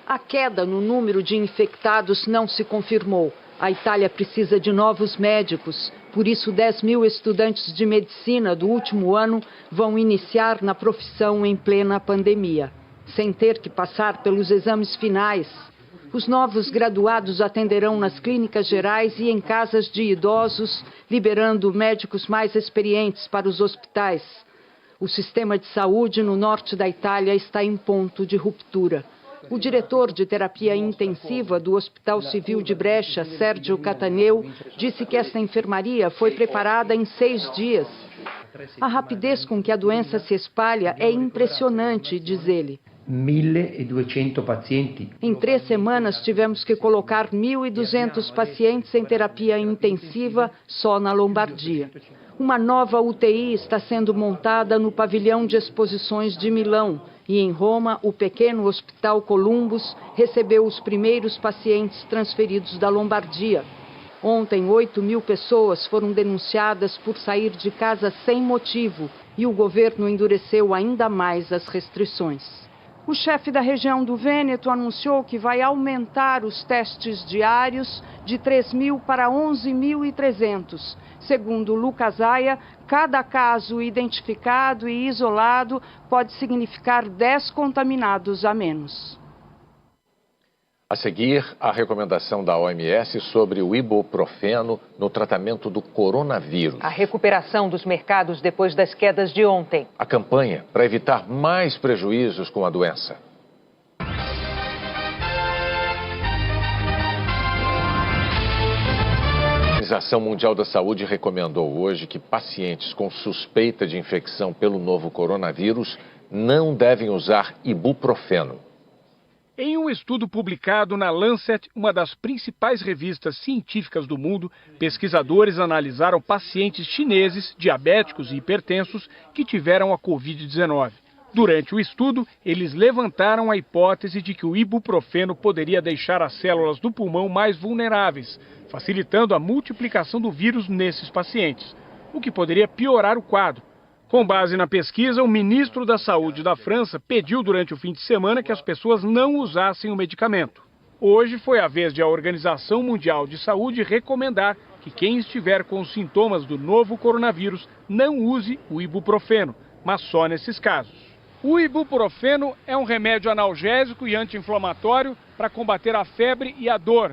A queda no número de infectados não se confirmou. A Itália precisa de novos médicos. Por isso, 10 mil estudantes de medicina do último ano vão iniciar na profissão em plena pandemia, sem ter que passar pelos exames finais. Os novos graduados atenderão nas clínicas gerais e em casas de idosos, liberando médicos mais experientes para os hospitais. O sistema de saúde no norte da Itália está em ponto de ruptura. O diretor de terapia intensiva do Hospital Civil de Brescia, Sérgio Cataneu, disse que essa enfermaria foi preparada em 6 dias. A rapidez com que a doença se espalha é impressionante, diz ele. 1.200 pacientes. Em 3 semanas, tivemos que colocar 1.200 pacientes em terapia intensiva só na Lombardia. Uma nova UTI está sendo montada no pavilhão de exposições de Milão. E em Roma, o pequeno Hospital Columbus recebeu os primeiros pacientes transferidos da Lombardia. Ontem, 8 mil pessoas foram denunciadas por sair de casa sem motivo e o governo endureceu ainda mais as restrições. O chefe da região do Vêneto anunciou que vai aumentar os testes diários de 3.000 para 11.300. Segundo Lucas Aia, cada caso identificado e isolado pode significar 10 contaminados a menos. A seguir, a recomendação da OMS sobre o ibuprofeno no tratamento do coronavírus. A recuperação dos mercados depois das quedas de ontem. A campanha para evitar mais prejuízos com a doença. A Organização Mundial da Saúde recomendou hoje que pacientes com suspeita de infecção pelo novo coronavírus não devem usar ibuprofeno. Em um estudo publicado na Lancet, uma das principais revistas científicas do mundo, pesquisadores analisaram pacientes chineses, diabéticos e hipertensos que tiveram a Covid-19. Durante o estudo, eles levantaram a hipótese de que o ibuprofeno poderia deixar as células do pulmão mais vulneráveis, facilitando a multiplicação do vírus nesses pacientes, o que poderia piorar o quadro. Com base na pesquisa, o ministro da Saúde da França pediu durante o fim de semana que as pessoas não usassem o medicamento. Hoje foi a vez de a Organização Mundial de Saúde recomendar que quem estiver com os sintomas do novo coronavírus não use o ibuprofeno, mas só nesses casos. O ibuprofeno é um remédio analgésico e anti-inflamatório para combater a febre e a dor.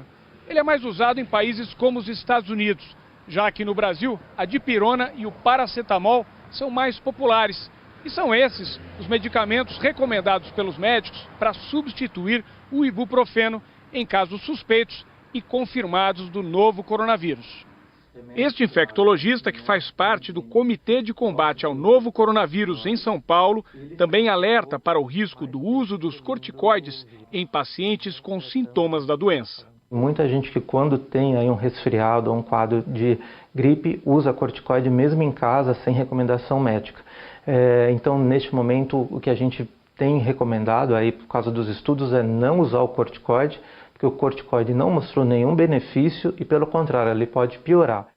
Ele é mais usado em países como os Estados Unidos, já que no Brasil a dipirona e o paracetamol são mais populares. E são esses os medicamentos recomendados pelos médicos para substituir o ibuprofeno em casos suspeitos e confirmados do novo coronavírus. Este infectologista, que faz parte do Comitê de Combate ao Novo Coronavírus em São Paulo, também alerta para o risco do uso dos corticoides em pacientes com sintomas da doença. Muita gente que quando tem aí um resfriado ou um quadro de gripe usa corticoide mesmo em casa sem recomendação médica. Então, neste momento, o que a gente tem recomendado aí por causa dos estudos é não usar o corticoide, porque o corticoide não mostrou nenhum benefício e, pelo contrário, ele pode piorar.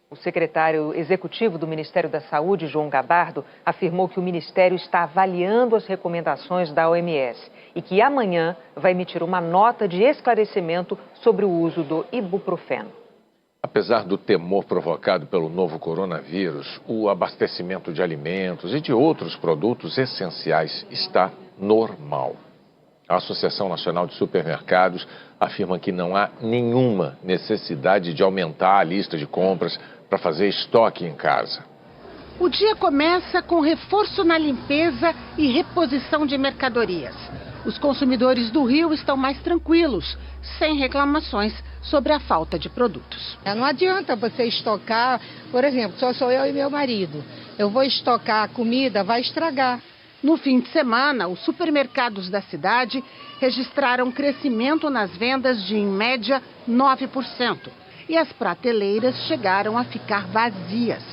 O secretário executivo do Ministério da Saúde, João Gabardo, afirmou que o Ministério está avaliando as recomendações da OMS e que amanhã vai emitir uma nota de esclarecimento sobre o uso do ibuprofeno. Apesar do temor provocado pelo novo coronavírus, o abastecimento de alimentos e de outros produtos essenciais está normal. A Associação Nacional de Supermercados afirma que não há nenhuma necessidade de aumentar a lista de compras para fazer estoque em casa. O dia começa com reforço na limpeza e reposição de mercadorias. Os consumidores do Rio estão mais tranquilos, sem reclamações sobre a falta de produtos. Não adianta você estocar, por exemplo, só sou eu e meu marido. Eu vou estocar a comida, vai estragar. No fim de semana, os supermercados da cidade registraram crescimento nas vendas de, em média, 9%. E as prateleiras chegaram a ficar vazias.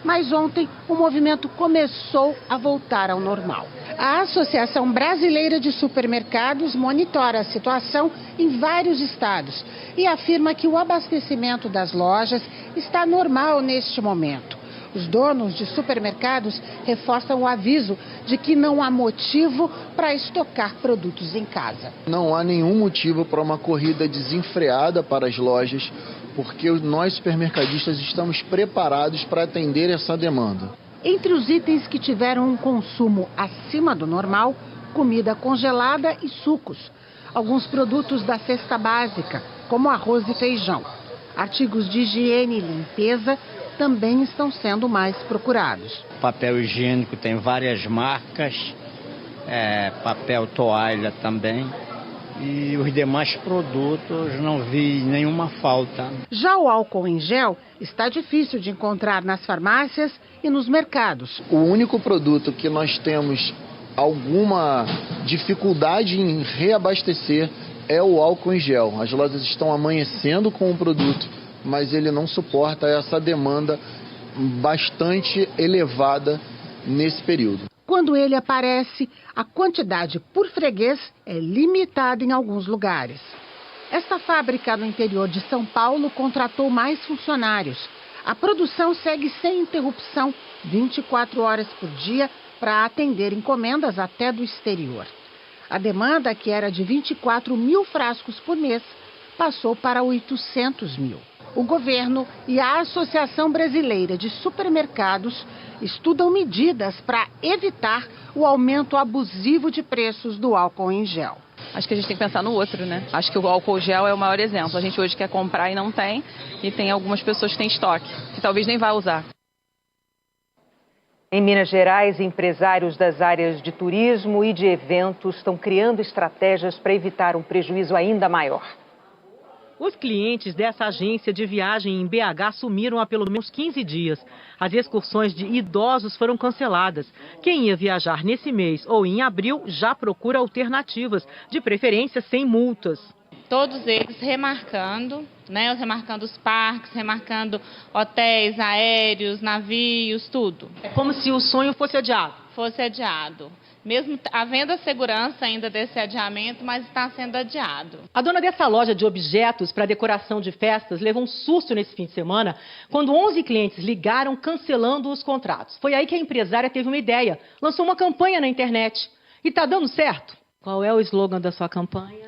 Mas ontem o movimento começou a voltar ao normal. A Associação Brasileira de Supermercados monitora a situação em vários estados e afirma que o abastecimento das lojas está normal neste momento. Os donos de supermercados reforçam o aviso de que não há motivo para estocar produtos em casa. Não há nenhum motivo para uma corrida desenfreada para as lojas, porque nós supermercadistas estamos preparados para atender essa demanda. Entre os itens que tiveram um consumo acima do normal, comida congelada e sucos. Alguns produtos da cesta básica, como arroz e feijão. Artigos de higiene e limpeza também estão sendo mais procurados. Papel higiênico tem várias marcas, papel toalha também. E os demais produtos não vi nenhuma falta. Já o álcool em gel está difícil de encontrar nas farmácias e nos mercados. O único produto que nós temos alguma dificuldade em reabastecer é o álcool em gel. As lojas estão amanhecendo com o produto, mas ele não suporta essa demanda bastante elevada nesse período. Quando ele aparece, a quantidade por freguês é limitada em alguns lugares. Esta fábrica no interior de São Paulo contratou mais funcionários. A produção segue sem interrupção, 24 horas por dia, para atender encomendas até do exterior. A demanda, que era de 24 mil frascos por mês, passou para 800 mil. O governo e a Associação Brasileira de Supermercados estudam medidas para evitar o aumento abusivo de preços do álcool em gel. Acho que a gente tem que pensar no outro, né? Acho que o álcool gel é o maior exemplo. A gente hoje quer comprar e não tem, e tem algumas pessoas que têm estoque, que talvez nem vá usar. Em Minas Gerais, empresários das áreas de turismo e de eventos estão criando estratégias para evitar um prejuízo ainda maior. Os clientes dessa agência de viagem em BH sumiram há pelo menos 15 dias. As excursões de idosos foram canceladas. Quem ia viajar nesse mês ou em abril já procura alternativas, de preferência sem multas. Todos eles remarcando, remarcando os parques, remarcando hotéis, aéreos, navios, tudo. É como se o sonho fosse adiado. Fosse adiado. Mesmo havendo a segurança ainda desse adiamento, mas está sendo adiado. A dona dessa loja de objetos para decoração de festas levou um susto nesse fim de semana quando 11 clientes ligaram cancelando os contratos. Foi aí que a empresária teve uma ideia, lançou uma campanha na internet. E está dando certo? Qual é o slogan da sua campanha?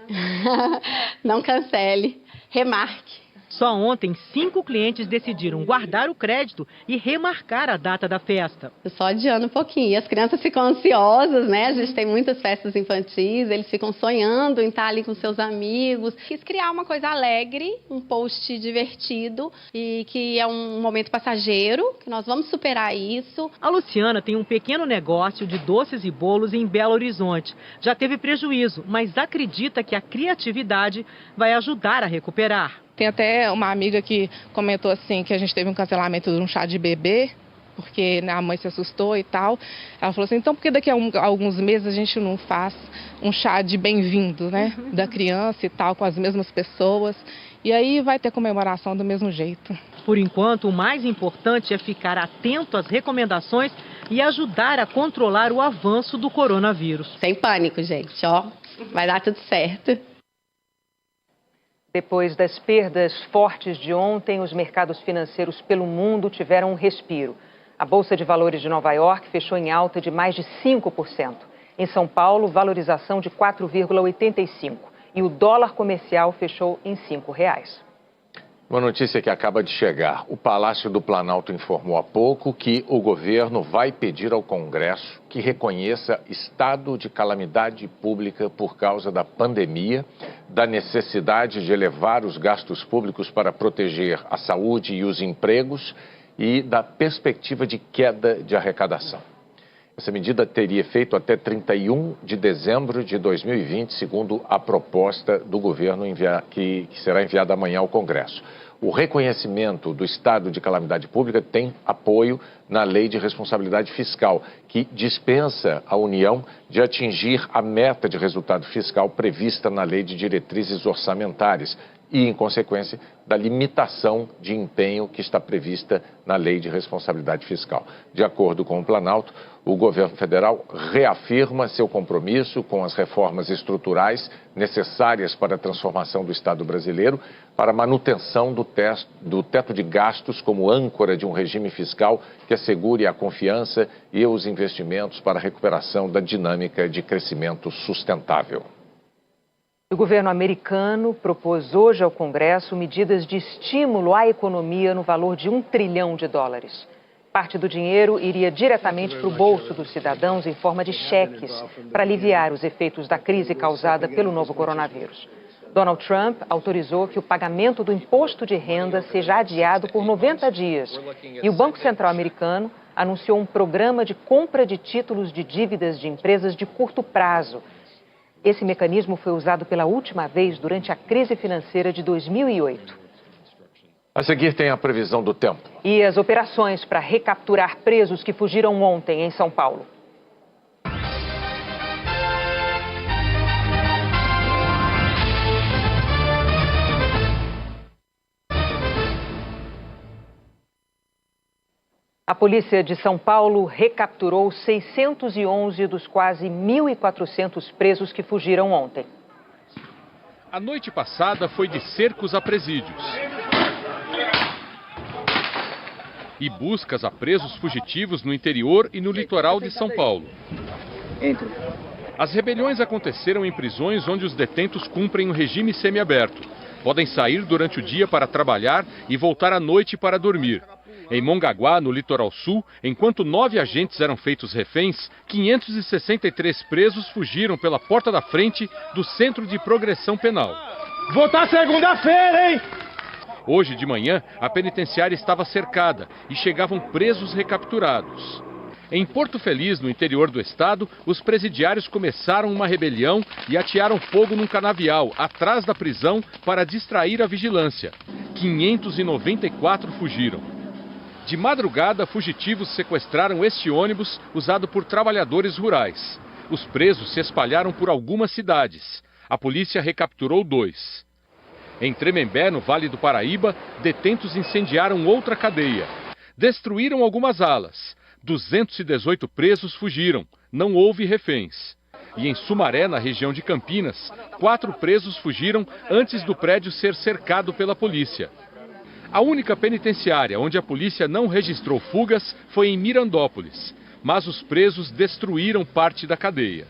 Não cancele, remarque. Só ontem, 5 clientes decidiram guardar o crédito e remarcar a data da festa. Só adiando um pouquinho. E as crianças ficam ansiosas, né? A gente tem muitas festas infantis, eles ficam sonhando em estar ali com seus amigos. Quis criar uma coisa alegre, um post divertido e que é um momento passageiro, que nós vamos superar isso. A Luciana tem um pequeno negócio de doces e bolos em Belo Horizonte. Já teve prejuízo, mas acredita que a criatividade vai ajudar a recuperar. Tem até uma amiga que comentou assim que a gente teve um cancelamento de um chá de bebê, porque a mãe se assustou e tal. Ela falou assim, então por que daqui a alguns meses a gente não faz um chá de bem-vindo, né? Da criança e tal, com as mesmas pessoas. E aí vai ter comemoração do mesmo jeito. Por enquanto, o mais importante é ficar atento às recomendações e ajudar a controlar o avanço do coronavírus. Sem pânico, gente, vai dar tudo certo. Depois das perdas fortes de ontem, os mercados financeiros pelo mundo tiveram um respiro. A Bolsa de Valores de Nova York fechou em alta de mais de 5%. Em São Paulo, valorização de 4,85%. E o dólar comercial fechou em R$ 5,00. Uma notícia que acaba de chegar. O Palácio do Planalto informou há pouco que o governo vai pedir ao Congresso que reconheça estado de calamidade pública por causa da pandemia, da necessidade de elevar os gastos públicos para proteger a saúde e os empregos e da perspectiva de queda de arrecadação. Essa medida teria efeito até 31 de dezembro de 2020, segundo a proposta do governo que será enviada amanhã ao Congresso. O reconhecimento do estado de calamidade pública tem apoio na Lei de Responsabilidade Fiscal, que dispensa a União de atingir a meta de resultado fiscal prevista na Lei de Diretrizes Orçamentárias e, em consequência, da limitação de empenho que está prevista na Lei de Responsabilidade Fiscal. De acordo com o Planalto, o governo federal reafirma seu compromisso com as reformas estruturais necessárias para a transformação do Estado brasileiro, para a manutenção do teto de gastos como âncora de um regime fiscal que assegure a confiança e os investimentos para a recuperação da dinâmica de crescimento sustentável. O governo americano propôs hoje ao Congresso medidas de estímulo à economia no valor de $1 trilhão. Parte do dinheiro iria diretamente para o bolso dos cidadãos em forma de cheques, para aliviar os efeitos da crise causada pelo novo coronavírus. Donald Trump autorizou que o pagamento do imposto de renda seja adiado por 90 dias. E o Banco Central americano anunciou um programa de compra de títulos de dívidas de empresas de curto prazo. Esse mecanismo foi usado pela última vez durante a crise financeira de 2008. A seguir tem a previsão do tempo. E as operações para recapturar presos que fugiram ontem em São Paulo. A polícia de São Paulo recapturou 611 dos quase 1.400 presos que fugiram ontem. A noite passada foi de cercos a presídios e buscas a presos fugitivos no interior e no litoral de São Paulo. As rebeliões aconteceram em prisões onde os detentos cumprem um regime semiaberto. Podem sair durante o dia para trabalhar e voltar à noite para dormir. Em Mongaguá, no litoral sul, enquanto 9 agentes eram feitos reféns, 563 presos fugiram pela porta da frente do Centro de Progressão Penal. Votar segunda-feira, hein? Hoje de manhã, a penitenciária estava cercada e chegavam presos recapturados. Em Porto Feliz, no interior do estado, os presidiários começaram uma rebelião e atearam fogo num canavial atrás da prisão para distrair a vigilância. 594 fugiram. De madrugada, fugitivos sequestraram este ônibus usado por trabalhadores rurais. Os presos se espalharam por algumas cidades. A polícia recapturou 2. Em Tremembé, no Vale do Paraíba, detentos incendiaram outra cadeia. Destruíram algumas alas. 218 presos fugiram. Não houve reféns. E em Sumaré, na região de Campinas, 4 presos fugiram antes do prédio ser cercado pela polícia. A única penitenciária onde a polícia não registrou fugas foi em Mirandópolis, mas os presos destruíram parte da cadeia.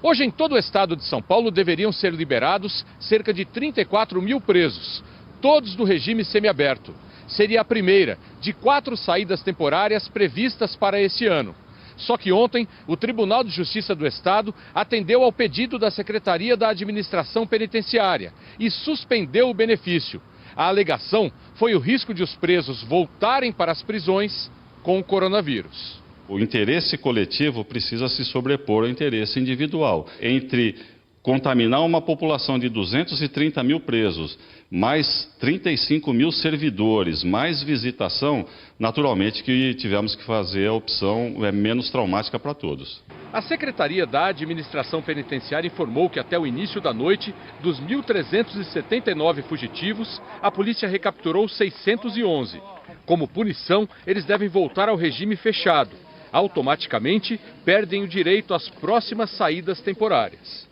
Hoje, em todo o estado de São Paulo, deveriam ser liberados cerca de 34 mil presos, todos do regime semiaberto. Seria a primeira de 4 saídas temporárias previstas para esse ano. Só que ontem, o Tribunal de Justiça do Estado atendeu ao pedido da Secretaria da Administração Penitenciária e suspendeu o benefício. A alegação foi o risco de os presos voltarem para as prisões com o coronavírus. O interesse coletivo precisa se sobrepor ao interesse individual. Entre contaminar uma população de 230 mil presos, mais 35 mil servidores, mais visitação, naturalmente que tivemos que fazer a opção menos traumática para todos. A Secretaria da Administração Penitenciária informou que até o início da noite, dos 1.379 fugitivos, a polícia recapturou 611. Como punição, eles devem voltar ao regime fechado. Automaticamente, perdem o direito às próximas saídas temporárias.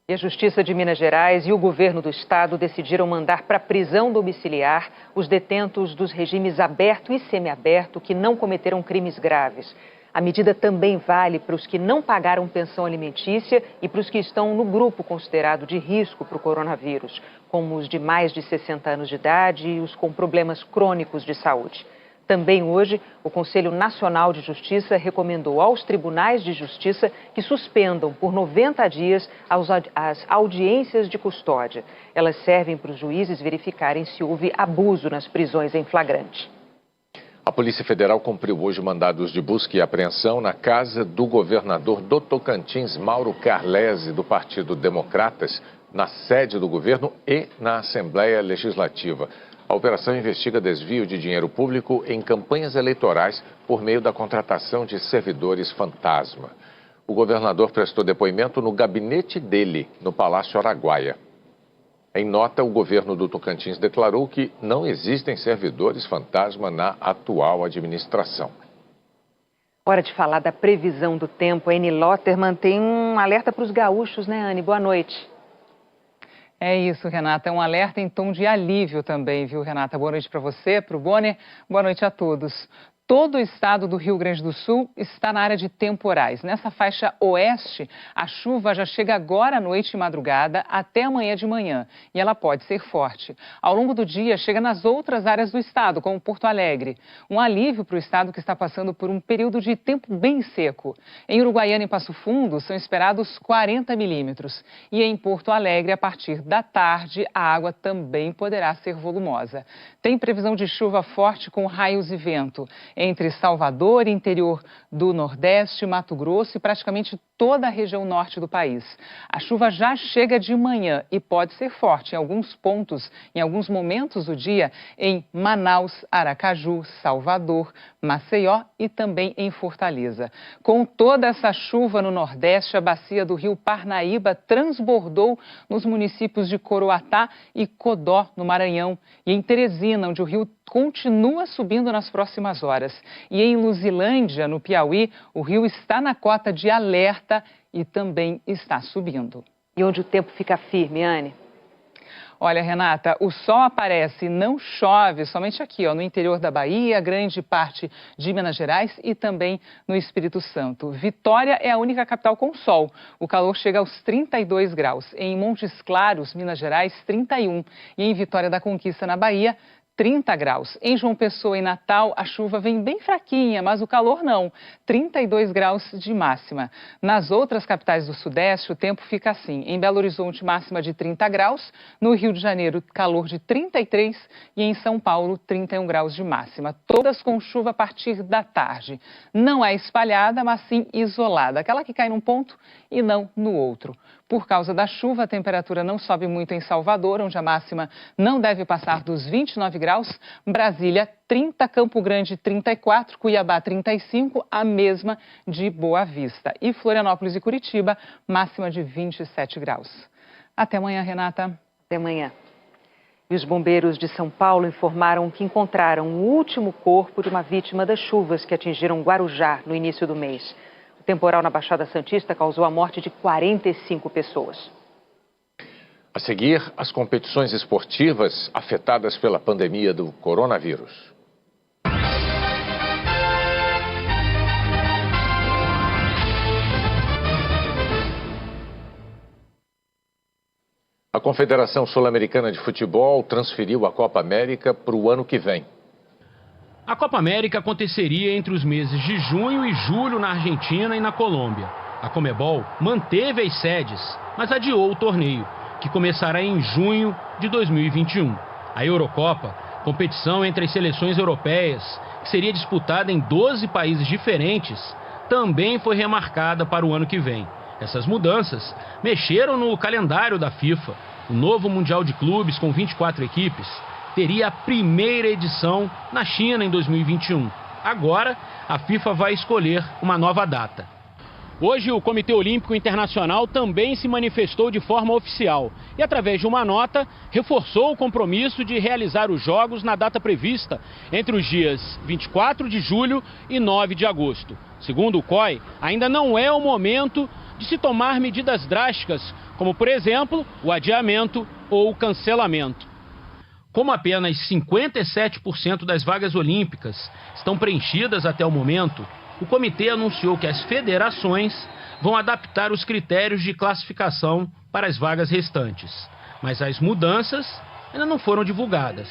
E a Justiça de Minas Gerais e o governo do estado decidiram mandar para prisão domiciliar os detentos dos regimes aberto e semiaberto que não cometeram crimes graves. A medida também vale para os que não pagaram pensão alimentícia e para os que estão no grupo considerado de risco para o coronavírus, como os de mais de 60 anos de idade e os com problemas crônicos de saúde. Também hoje, o Conselho Nacional de Justiça recomendou aos tribunais de justiça que suspendam por 90 dias as audiências de custódia. Elas servem para os juízes verificarem se houve abuso nas prisões em flagrante. A Polícia Federal cumpriu hoje mandados de busca e apreensão na casa do governador do Tocantins, Mauro Carlesi, do Partido Democratas, na sede do governo e na Assembleia Legislativa. A operação investiga desvio de dinheiro público em campanhas eleitorais por meio da contratação de servidores fantasma. O governador prestou depoimento no gabinete dele, no Palácio Araguaia. Em nota, o governo do Tocantins declarou que não existem servidores fantasma na atual administração. Hora de falar da previsão do tempo. A Anne Lotterman tem um alerta para os gaúchos, né, Anne? Boa noite. É isso, Renata. É um alerta em tom de alívio também, viu, Renata? Boa noite para você, para o Bonner. Boa noite a todos. Todo o estado do Rio Grande do Sul está na área de temporais. Nessa faixa oeste, a chuva já chega agora à noite e madrugada até amanhã de manhã. E ela pode ser forte. Ao longo do dia, chega nas outras áreas do estado, como Porto Alegre. Um alívio para o estado que está passando por um período de tempo bem seco. Em Uruguaiana e Passo Fundo, são esperados 40 milímetros. E em Porto Alegre, a partir da tarde, a água também poderá ser volumosa. Tem previsão de chuva forte com raios e vento entre Salvador, interior do Nordeste, Mato Grosso e praticamente toda a região norte do país. A chuva já chega de manhã e pode ser forte em alguns pontos, em alguns momentos do dia, em Manaus, Aracaju, Salvador, Maceió e também em Fortaleza. Com toda essa chuva no Nordeste, a bacia do rio Parnaíba transbordou nos municípios de Coroatá e Codó, no Maranhão, e em Teresina, onde o rio continua subindo nas próximas horas. E em Luzilândia, no Piauí, o rio está na cota de alerta e também está subindo. E onde o tempo fica firme, Anne? Olha, Renata, o sol aparece e não chove somente aqui, no interior da Bahia, grande parte de Minas Gerais e também no Espírito Santo. Vitória é a única capital com sol. O calor chega aos 32 graus. Em Montes Claros, Minas Gerais, 31. E em Vitória da Conquista, na Bahia, 30 graus. Em João Pessoa e Natal, a chuva vem bem fraquinha, mas o calor não. 32 graus de máxima. Nas outras capitais do Sudeste, o tempo fica assim. Em Belo Horizonte, máxima de 30 graus. No Rio de Janeiro, calor de 33. E em São Paulo, 31 graus de máxima. Todas com chuva a partir da tarde. Não é espalhada, mas sim isolada. Aquela que cai num ponto e não no outro. Por causa da chuva, a temperatura não sobe muito em Salvador, onde a máxima não deve passar dos 29 graus. Brasília, 30, Campo Grande, 34, Cuiabá, 35, a mesma de Boa Vista. E Florianópolis e Curitiba, máxima de 27 graus. Até amanhã, Renata. Até amanhã. E os bombeiros de São Paulo informaram que encontraram o último corpo de uma vítima das chuvas que atingiram Guarujá no início do mês. O temporal na Baixada Santista causou a morte de 45 pessoas. A seguir, as competições esportivas afetadas pela pandemia do coronavírus. A Confederação Sul-Americana de Futebol transferiu a Copa América para o ano que vem. A Copa América aconteceria entre os meses de junho e julho na Argentina e na Colômbia. A Conmebol manteve as sedes, mas adiou o torneio, que começará em junho de 2021. A Eurocopa, competição entre as seleções europeias, que seria disputada em 12 países diferentes, também foi remarcada para o ano que vem. Essas mudanças mexeram no calendário da FIFA. O novo Mundial de Clubes, com 24 equipes, teria a primeira edição na China em 2021. Agora, a FIFA vai escolher uma nova data. Hoje, o Comitê Olímpico Internacional também se manifestou de forma oficial e, através de uma nota, reforçou o compromisso de realizar os Jogos na data prevista entre os dias 24 de julho e 9 de agosto. Segundo o COI, ainda não é o momento de se tomar medidas drásticas, como, por exemplo, o adiamento ou o cancelamento. Como apenas 57% das vagas olímpicas estão preenchidas até o momento, o comitê anunciou que as federações vão adaptar os critérios de classificação para as vagas restantes. Mas as mudanças ainda não foram divulgadas.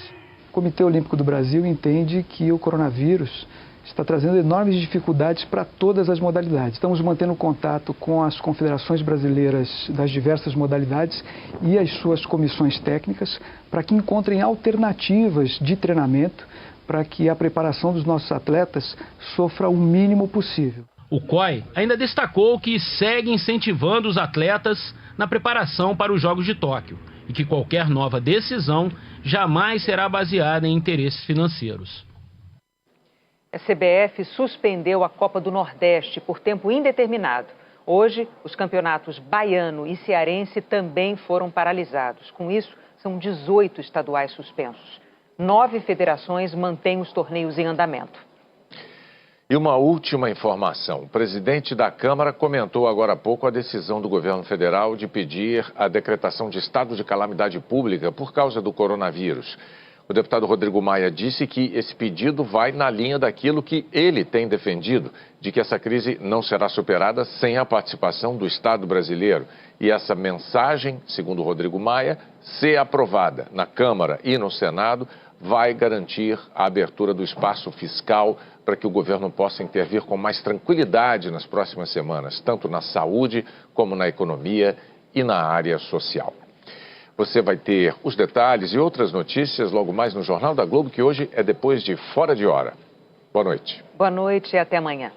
O Comitê Olímpico do Brasil entende que o coronavírus está trazendo enormes dificuldades para todas as modalidades. Estamos mantendo contato com as confederações brasileiras das diversas modalidades e as suas comissões técnicas para que encontrem alternativas de treinamento para que a preparação dos nossos atletas sofra o mínimo possível. O COI ainda destacou que segue incentivando os atletas na preparação para os Jogos de Tóquio e que qualquer nova decisão jamais será baseada em interesses financeiros. A CBF suspendeu a Copa do Nordeste por tempo indeterminado. Hoje, os campeonatos baiano e cearense também foram paralisados. Com isso, são 18 estaduais suspensos. 9 federações mantêm os torneios em andamento. E uma última informação. O presidente da Câmara comentou agora há pouco a decisão do governo federal de pedir a decretação de estado de calamidade pública por causa do coronavírus. O deputado Rodrigo Maia disse que esse pedido vai na linha daquilo que ele tem defendido, de que essa crise não será superada sem a participação do Estado brasileiro. E essa mensagem, segundo Rodrigo Maia, se aprovada na Câmara e no Senado, vai garantir a abertura do espaço fiscal para que o governo possa intervir com mais tranquilidade nas próximas semanas, tanto na saúde como na economia e na área social. Você vai ter os detalhes e outras notícias logo mais no Jornal da Globo, que hoje é depois de Fora de Hora. Boa noite. Boa noite e até amanhã.